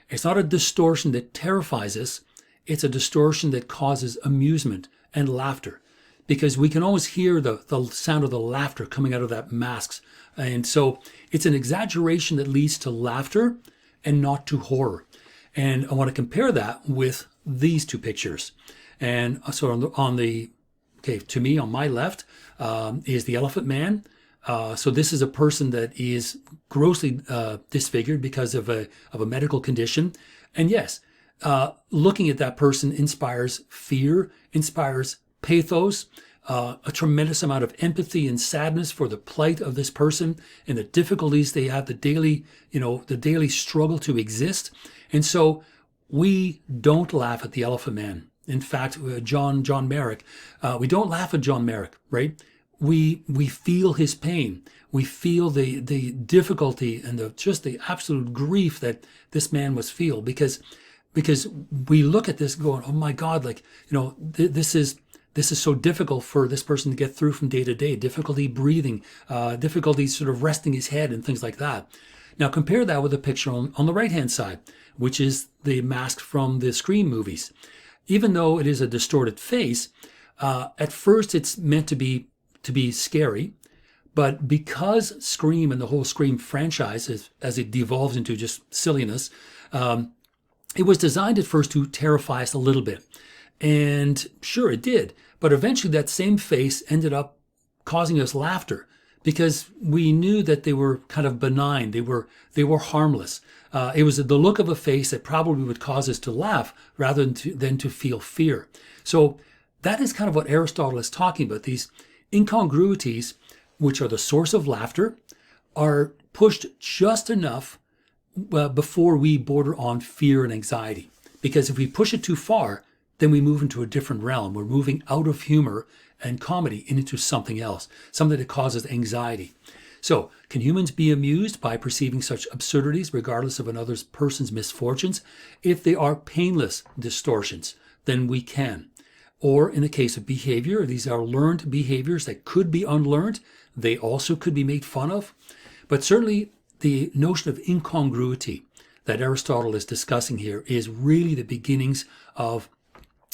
S1: It's not a distortion that terrifies us, it's a distortion that causes amusement and laughter, because we can always hear the sound of the laughter coming out of that mask. And so it's an exaggeration that leads to laughter and not to horror. And I want to compare that with these two pictures. And so to me, on my left is the Elephant Man. So this is a person that is grossly disfigured because of a medical condition. And yes, looking at that person inspires fear, inspires pathos, a tremendous amount of empathy and sadness for the plight of this person and the difficulties they have, the daily struggle to exist. And so we don't laugh at the Elephant Man. In fact, John Merrick, we don't laugh at John Merrick, right? We feel his pain. We feel the difficulty and the absolute grief that this man must feel because we look at this going, oh my God, this is so difficult for this person to get through from day to day, difficulty breathing, difficulty sort of resting his head and things like that. Now compare that with a picture on the right-hand side, which is the mask from the Scream movies. Even though it is a distorted face, at first it's meant to be scary, but because Scream and the whole Scream franchise, as it devolves into just silliness, it was designed at first to terrify us a little bit. And sure, it did. But eventually that same face ended up causing us laughter because we knew that they were kind of benign. They were harmless. It was the look of a face that probably would cause us to laugh rather than to feel fear. So that is kind of what Aristotle is talking about, these incongruities, which are the source of laughter, are pushed just enough before we border on fear and anxiety. Because if we push it too far, then we move into a different realm. We're moving out of humor and comedy into something else, something that causes anxiety. So, can humans be amused by perceiving such absurdities regardless of another person's misfortunes? If they are painless distortions, then we can. Or in the case of behavior, these are learned behaviors that could be unlearned. They also could be made fun of. But certainly the notion of incongruity that Aristotle is discussing here is really the beginnings of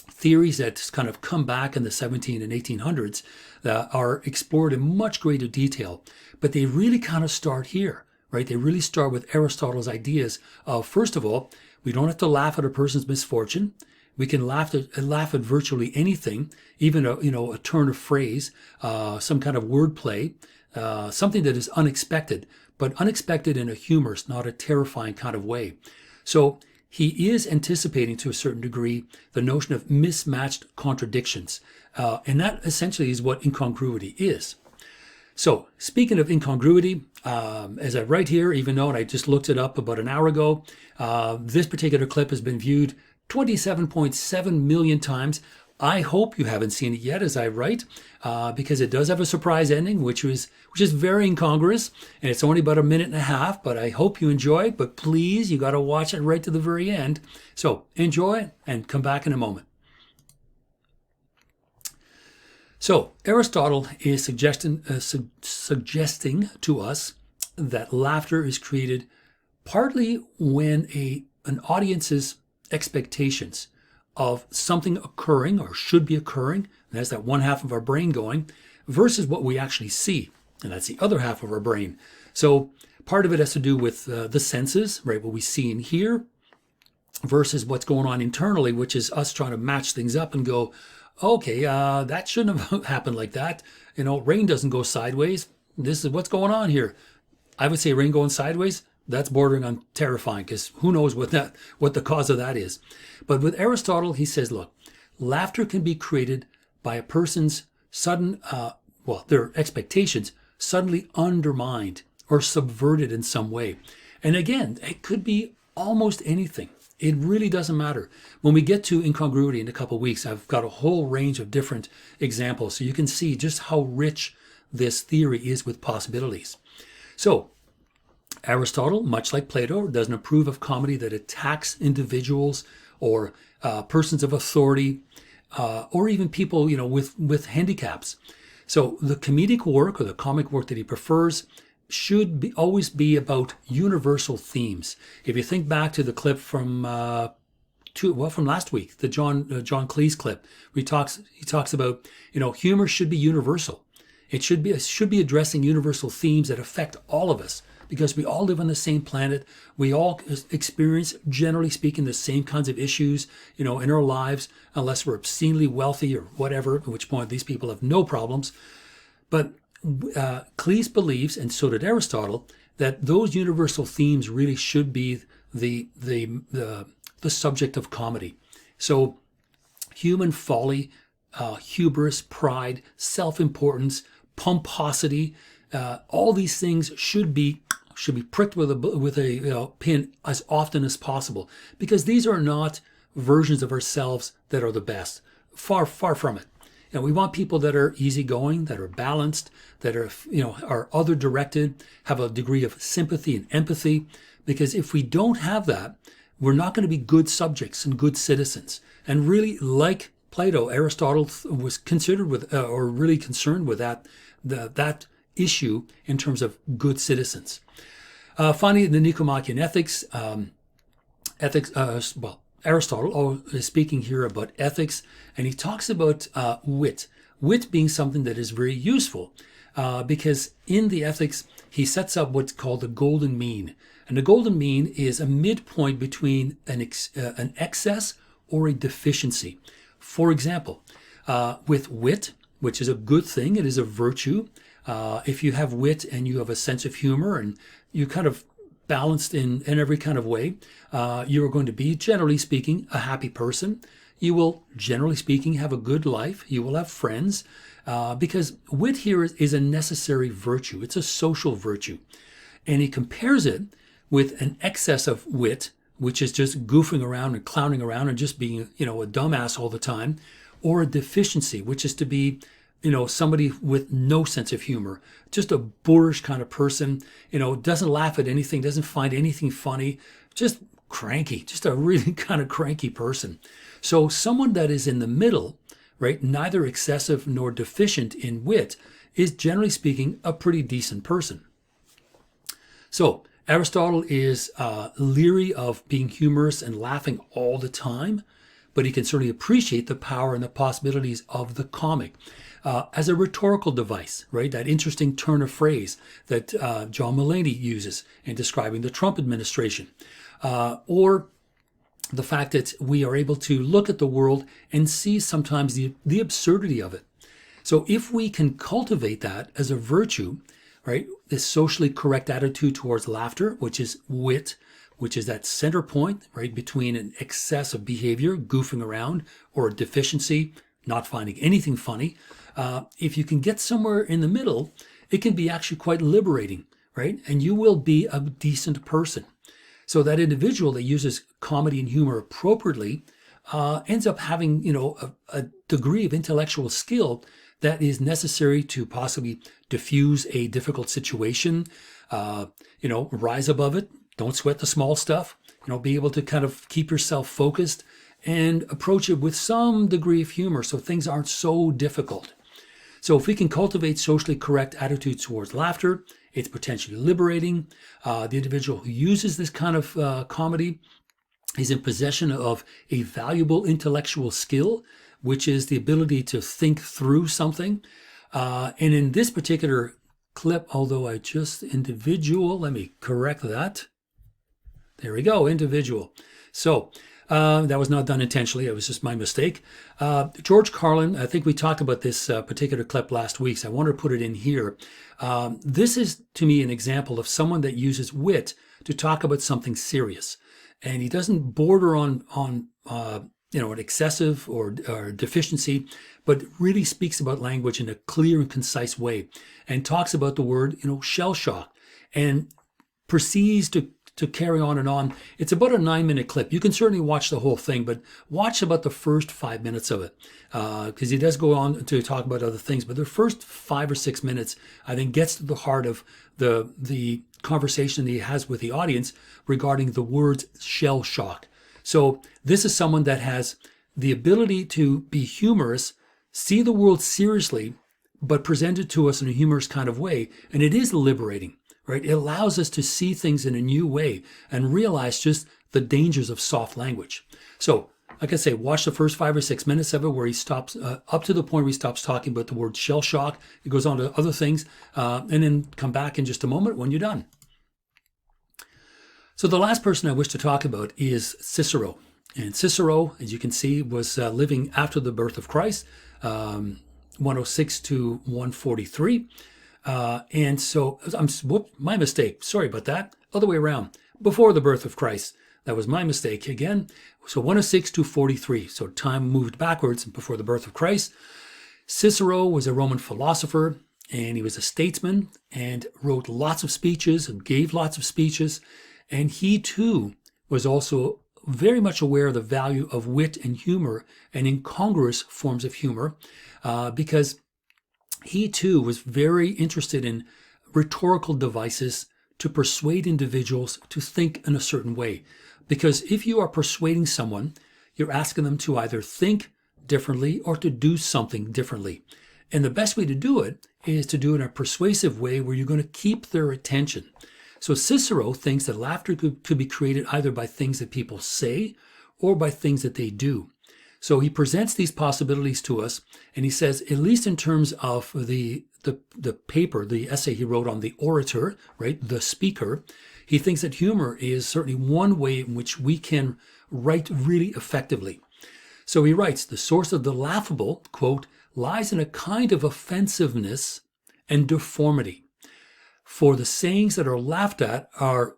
S1: theories that kind of come back in the 17 and 1800s that are explored in much greater detail. But they really kind of start here, right? They really start with Aristotle's ideas of, first of all, we don't have to laugh at a person's misfortune. We can laugh at virtually anything, even a turn of phrase, some kind of wordplay, something that is unexpected, but unexpected in a humorous, not a terrifying kind of way. So he is anticipating to a certain degree the notion of mismatched contradictions. And that essentially is what incongruity is. So speaking of incongruity, as I write here, even though I just looked it up about an hour ago, this particular clip has been viewed 27.7 million times. I hope you haven't seen it yet as I write, because it does have a surprise ending, which is very incongruous, and it's only about a minute and a half, but I hope you enjoy it. But please, you got to watch it right to the very end. So enjoy and come back in a moment. So Aristotle is suggesting to us that laughter is created partly when an audience's expectations of something occurring or should be occurring, and that's that one half of our brain going, versus what we actually see, and that's the other half of our brain. So part of it has to do with the senses, right, what we see and hear, versus what's going on internally, which is us trying to match things up and go, okay, that shouldn't have happened like that. Rain doesn't go sideways. This is what's going on here. I would say rain going sideways, that's bordering on terrifying, because who knows what the cause of that is. But with Aristotle, he says, look, laughter can be created by a person's sudden, their expectations suddenly undermined or subverted in some way. And again, it could be almost anything. It really doesn't matter. When we get to incongruity in a couple of weeks, I've got a whole range of different examples, so you can see just how rich this theory is with possibilities. So Aristotle, much like Plato, doesn't approve of comedy that attacks individuals or persons of authority, or even people, with handicaps. So the comedic work or the comic work that he prefers should always be about universal themes. If you think back to the clip from last week, the John Cleese clip, where he talks about, humor should be universal. It should be addressing universal themes that affect all of us, because we all live on the same planet. We all experience, generally speaking, the same kinds of issues, in our lives, unless we're obscenely wealthy or whatever, at which point these people have no problems. But Cleese believes, and so did Aristotle, that those universal themes really should be the subject of comedy. So human folly, hubris, pride, self-importance, pomposity, all these things should be pricked with a pin as often as possible, because these are not versions of ourselves that are the best. Far from it. And we want people that are easygoing, that are balanced, that are other directed, have a degree of sympathy and empathy. Because if we don't have that, we're not going to be good subjects and good citizens. And really, like Plato, Aristotle was really concerned with that issue in terms of good citizens. Finally, the Nicomachean Ethics, Aristotle is speaking here about ethics, and he talks about wit being something that is very useful, because in the ethics, he sets up what's called the golden mean. And the golden mean is a midpoint between an excess or a deficiency. For example, with wit, which is a good thing, it is a virtue. If you have wit and you have a sense of humor and you kind of balanced in every kind of way, you are going to be, generally speaking, a happy person. You will, generally speaking, have a good life. You will have friends. because wit here is a necessary virtue. It's a social virtue. And he compares it with an excess of wit, which is just goofing around and clowning around and just being, a dumbass all the time, or a deficiency, which is to be, somebody with no sense of humor, just a boorish kind of person, doesn't laugh at anything, doesn't find anything funny, just cranky, just a really kind of cranky person. So someone that is in the middle, right, neither excessive nor deficient in wit, is generally speaking a pretty decent person. So Aristotle is leery of being humorous and laughing all the time, but he can certainly appreciate the power and the possibilities of the comic as a rhetorical device, right? That interesting turn of phrase that John Mulaney uses in describing the Trump administration, or the fact that we are able to look at the world and see sometimes the absurdity of it. So if we can cultivate that as a virtue, right, this socially correct attitude towards laughter, which is wit, which is that center point, right, between an excess of behavior, goofing around, or a deficiency, not finding anything funny. If you can get somewhere in the middle, it can be actually quite liberating, right? And you will be a decent person. So that individual that uses comedy and humor appropriately ends up having, a degree of intellectual skill that is necessary to possibly diffuse a difficult situation, rise above it, don't sweat the small stuff, be able to kind of keep yourself focused and approach it with some degree of humor so things aren't so difficult. So if we can cultivate socially correct attitudes towards laughter, it's potentially liberating. The individual who uses this kind of comedy is in possession of a valuable intellectual skill, which is the ability to think through something. And in this particular clip, although individual, let me correct that. There we go, individual. So that was not done intentionally. It was just my mistake. George Carlin, I think we talked about this particular clip last week, so I wanted to put it in here. This is, to me, an example of someone that uses wit to talk about something serious. And he doesn't border on an excessive or deficiency, but really speaks about language in a clear and concise way and talks about the word, shell shock, and proceeds to carry on and on. It's about a 9-minute clip. You can certainly watch the whole thing, but watch about the first 5 minutes of it, because he does go on to talk about other things. But the first 5 or 6 minutes, I think, gets to the heart of the conversation that he has with the audience regarding the words shell shock. So this is someone that has the ability to be humorous, see the world seriously, but present it to us in a humorous kind of way. And it is liberating, right? It allows us to see things in a new way and realize just the dangers of soft language. So, like I say, watch the first 5 or 6 minutes of it where he stops, up to the point where he stops talking about the word shell shock. He goes on to other things, and then come back in just a moment when you're done. So the last person I wish to talk about is Cicero. And Cicero, as you can see, was living after the birth of Christ, 106 to 143. And so, my mistake. Sorry about that. Other way around. Before the birth of Christ. That was my mistake again. So 106 to 43. So time moved backwards before the birth of Christ. Cicero was a Roman philosopher, and he was a statesman and wrote lots of speeches and gave lots of speeches. And he too was also very much aware of the value of wit and humor and incongruous forms of humor, because he too was very interested in rhetorical devices to persuade individuals to think in a certain way. Because if you are persuading someone, you're asking them to either think differently or to do something differently. And the best way to do it is to do it in a persuasive way where you're going to keep their attention. So Cicero thinks that laughter could be created either by things that people say or by things that they do. So he presents these possibilities to us, and he says, at least in terms of the paper, the essay he wrote on the orator, right, the speaker, he thinks that humor is certainly one way in which we can write really effectively. So he writes, the source of the laughable, quote, lies in a kind of offensiveness and deformity. For the sayings that are laughed at were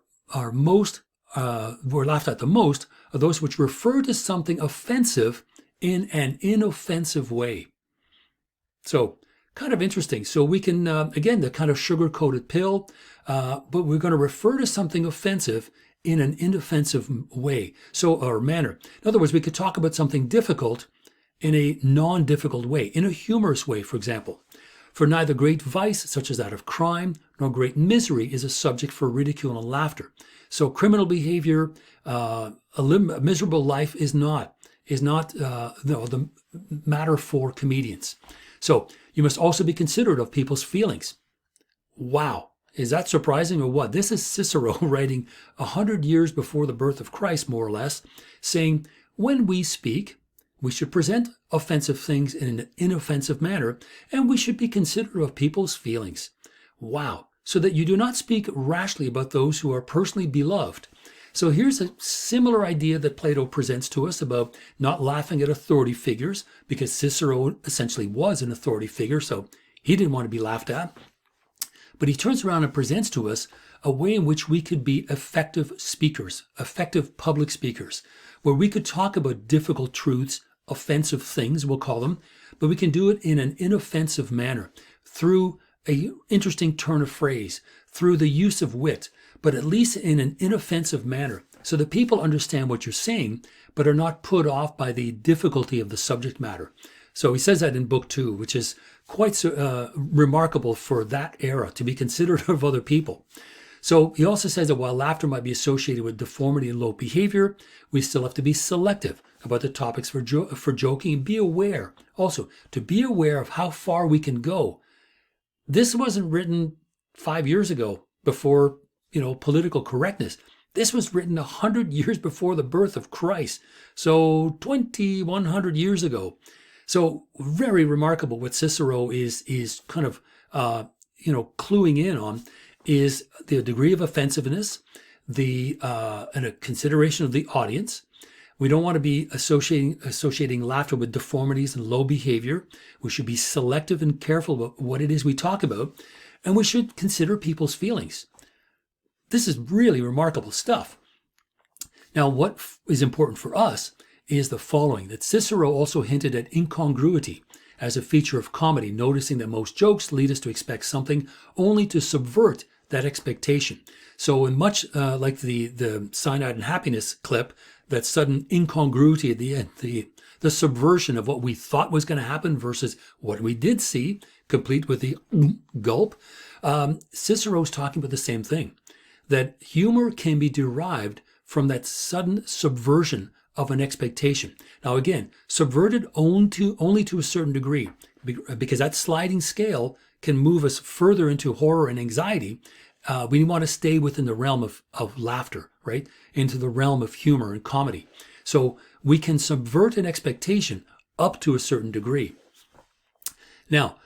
S1: laughed at the most are those which refer to something offensive in an inoffensive way. So kind of interesting. So we can, again, the kind of sugar-coated pill, but we're going to refer to something offensive in an inoffensive way, or manner. In other words, we could talk about something difficult in a non-difficult way, in a humorous way, for example. For neither great vice, such as that of crime, nor great misery is a subject for ridicule and laughter. So criminal behavior, a miserable life is not the matter for comedians. So you must also be considerate of people's feelings. Wow. Is that surprising or what? This is Cicero writing 100 years before the birth of Christ, more or less, saying, when we speak, we should present offensive things in an inoffensive manner, and we should be considerate of people's feelings. Wow. So that you do not speak rashly about those who are personally beloved. So here's a similar idea that Plato presents to us about not laughing at authority figures, because Cicero essentially was an authority figure, so he didn't want to be laughed at. But he turns around and presents to us a way in which we could be effective speakers, effective public speakers, where we could talk about difficult truths, offensive things, we'll call them, but we can do it in an inoffensive manner, through an interesting turn of phrase, through the use of wit, but at least in an inoffensive manner, so that people understand what you're saying, but are not put off by the difficulty of the subject matter. So he says that in book 2, which is quite remarkable for that era, to be considerate of other people. So he also says that while laughter might be associated with deformity and low behavior, we still have to be selective about the topics for joking, and be aware, also, to be aware of how far we can go. This wasn't written 5 years ago, before, political correctness. This was written 100 years before the birth of Christ. So 2,100 years ago. So very remarkable what Cicero is kind of, cluing in on is the degree of offensiveness, and a consideration of the audience. We don't want to be associating laughter with deformities and low behavior. We should be selective and careful about what it is we talk about, and we should consider people's feelings. This is really remarkable stuff. Now, what is important for us is the following, that Cicero also hinted at incongruity as a feature of comedy, noticing that most jokes lead us to expect something only to subvert that expectation. So in much like the Cyanide and Happiness clip, that sudden incongruity at the end, the subversion of what we thought was going to happen versus what we did see, complete with the gulp, Cicero's talking about the same thing, that humor can be derived from that sudden subversion of an expectation. Now again, subverted only to a certain degree, because that sliding scale can move us further into horror and anxiety. We want to stay within the realm of laughter, right? Into the realm of humor and comedy. So we can subvert an expectation up to a certain degree. Now,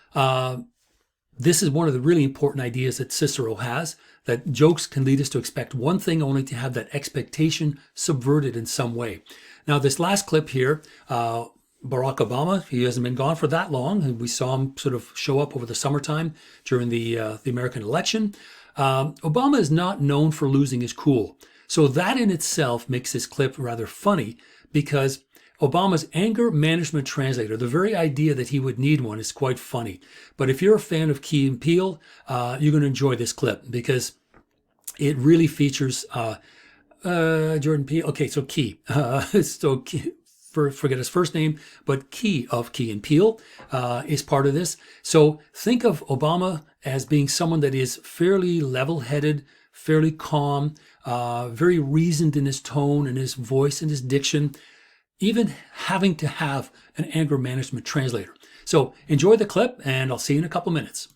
S1: this is one of the really important ideas that Cicero has, that jokes can lead us to expect one thing only to have that expectation subverted in some way. Now, this last clip here, Barack Obama, he hasn't been gone for that long, and we saw him sort of show up over the summertime during the American election. Obama is not known for losing his cool. So that in itself makes this clip rather funny, because Obama's anger management translator, the very idea that he would need one, is quite funny. But if you're a fan of Key and Peele, you're going to enjoy this clip, because it really features Jordan Peele. Okay, so Key. Forget his first name, but Key of Key and Peele is part of this. So think of Obama as being someone that is fairly level-headed, fairly calm, very reasoned in his tone and his voice and his diction, even having to have an anger management translator. So enjoy the clip, and I'll see you in a couple minutes.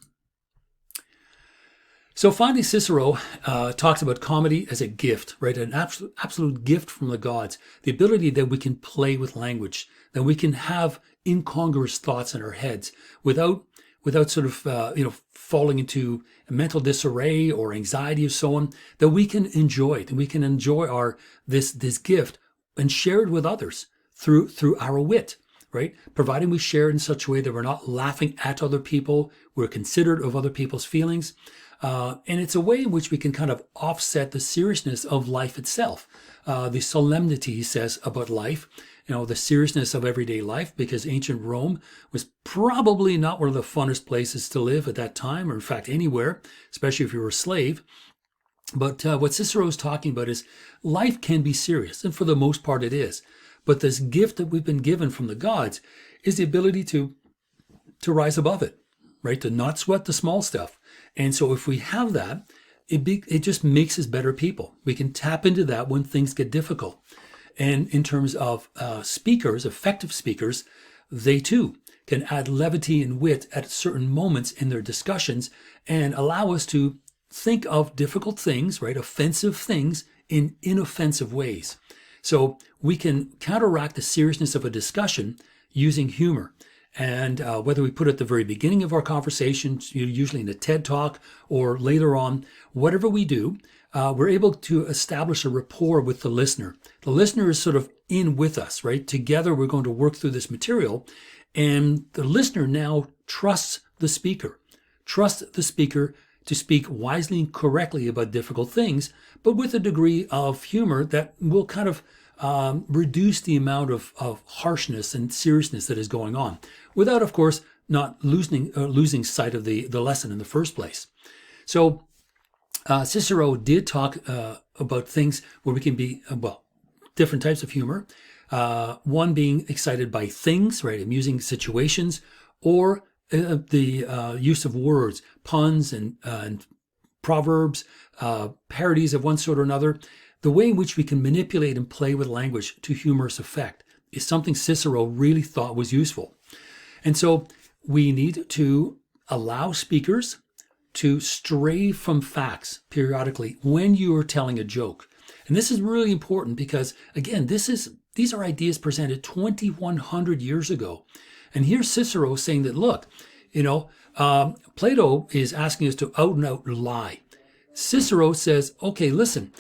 S1: So finally, Cicero talks about comedy as a gift, right? An absolute gift from the gods. The ability that we can play with language, that we can have incongruous thoughts in our heads without sort of falling into mental disarray or anxiety or so on. That we can enjoy it, and we can enjoy this gift and share it with others through our wit, right? Providing we share it in such a way that we're not laughing at other people, we're considerate of other people's feelings. And it's a way in which we can kind of offset the seriousness of life itself, the solemnity, he says, about life, the seriousness of everyday life, because ancient Rome was probably not one of the funnest places to live at that time, or in fact anywhere, especially if you were a slave. But what Cicero is talking about is life can be serious, and for the most part it is. But this gift that we've been given from the gods is the ability to rise above it, right? To not sweat the small stuff. And so if we have that, it just makes us better people. We can tap into that when things get difficult. And in terms of speakers, effective speakers, they too can add levity and wit at certain moments in their discussions and allow us to think of difficult things, right? Offensive things in inoffensive ways. So we can counteract the seriousness of a discussion using humor. And whether we put it at the very beginning of our conversation, usually in a TED Talk or later on, whatever we do, we're able to establish a rapport with the listener. The listener is sort of in with us, right? Together, we're going to work through this material. And the listener now trusts the speaker to speak wisely and correctly about difficult things, but with a degree of humor that will kind of reduce the amount of harshness and seriousness that is going on, without, of course, not losing sight of the lesson in the first place. So Cicero did talk about things where we can be, different types of humor. One being excited by things, right, amusing situations, or the use of words, puns and proverbs, parodies of one sort or another. The way in which we can manipulate and play with language to humorous effect is something Cicero really thought was useful. And so we need to allow speakers to stray from facts periodically when you are telling a joke. And this is really important because, again, these are ideas presented 2,100 years ago. And here's Cicero saying that, look, Plato is asking us to out and out lie. Cicero says, okay, listen,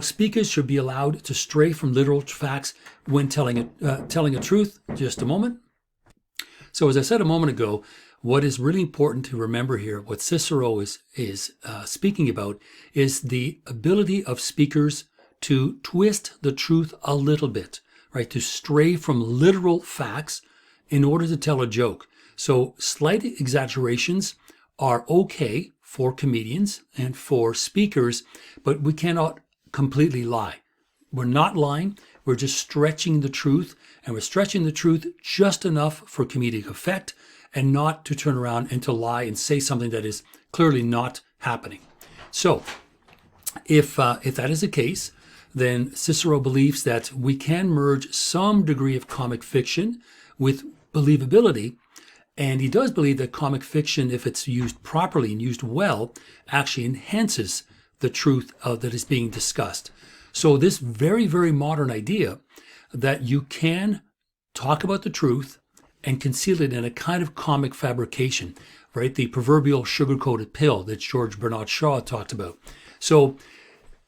S1: speakers should be allowed to stray from literal facts when telling a truth. Just a moment. So as I said a moment ago, what is really important to remember here, what Cicero is speaking about, is the ability of speakers to twist the truth a little bit, right? To stray from literal facts in order to tell a joke. So slight exaggerations are okay for comedians and for speakers, but we cannot completely lie. We're not lying. We're just stretching the truth, and we're stretching the truth just enough for comedic effect and not to turn around and to lie and say something that is clearly not happening. So if that is the case, then Cicero believes that we can merge some degree of comic fiction with believability. And he does believe that comic fiction, if it's used properly and used well, actually enhances the truth that is being discussed. So this very, very modern idea that you can talk about the truth and conceal it in a kind of comic fabrication, right? The proverbial sugar-coated pill that George Bernard Shaw talked about. So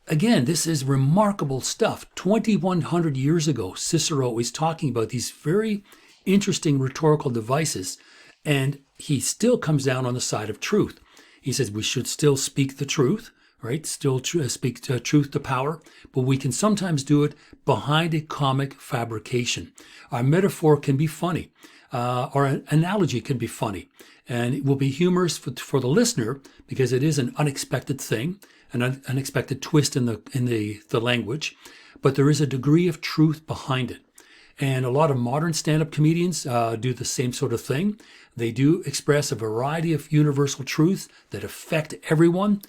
S1: again, this is remarkable stuff. 2,100 years ago, Cicero is talking about these very interesting rhetorical devices, and he still comes down on the side of truth. He says we should still speak the truth, right? Still speak truth to power, but we can sometimes do it behind a comic fabrication. Our metaphor can be funny. Our analogy can be funny, and it will be humorous for the listener because it is an unexpected thing, an unexpected twist in the language, but there is a degree of truth behind it. And a lot of modern stand-up comedians do the same sort of thing. They do express a variety of universal truths that affect everyone,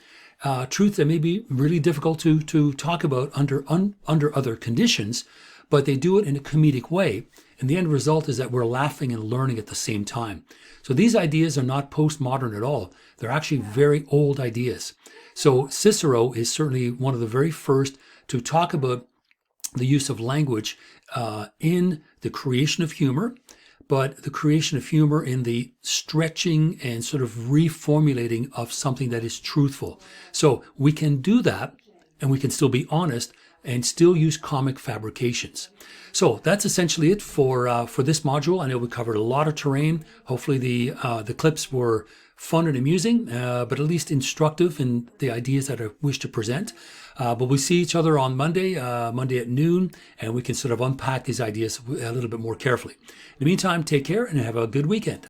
S1: truth that may be really difficult to talk about under other conditions, but they do it in a comedic way. And the end result is that we're laughing and learning at the same time. So these ideas are not postmodern at all. They're actually very old ideas. So Cicero is certainly one of the very first to talk about the use of language in the creation of humor, but the creation of humor in the stretching and sort of reformulating of something that is truthful. So we can do that, and we can still be honest and still use comic fabrications. So that's essentially it for this module. I know we covered a lot of terrain. Hopefully the clips were fun and amusing, but at least instructive in the ideas that I wish to present. But we see each other on Monday at noon, and we can sort of unpack these ideas a little bit more carefully. In the meantime, take care and have a good weekend.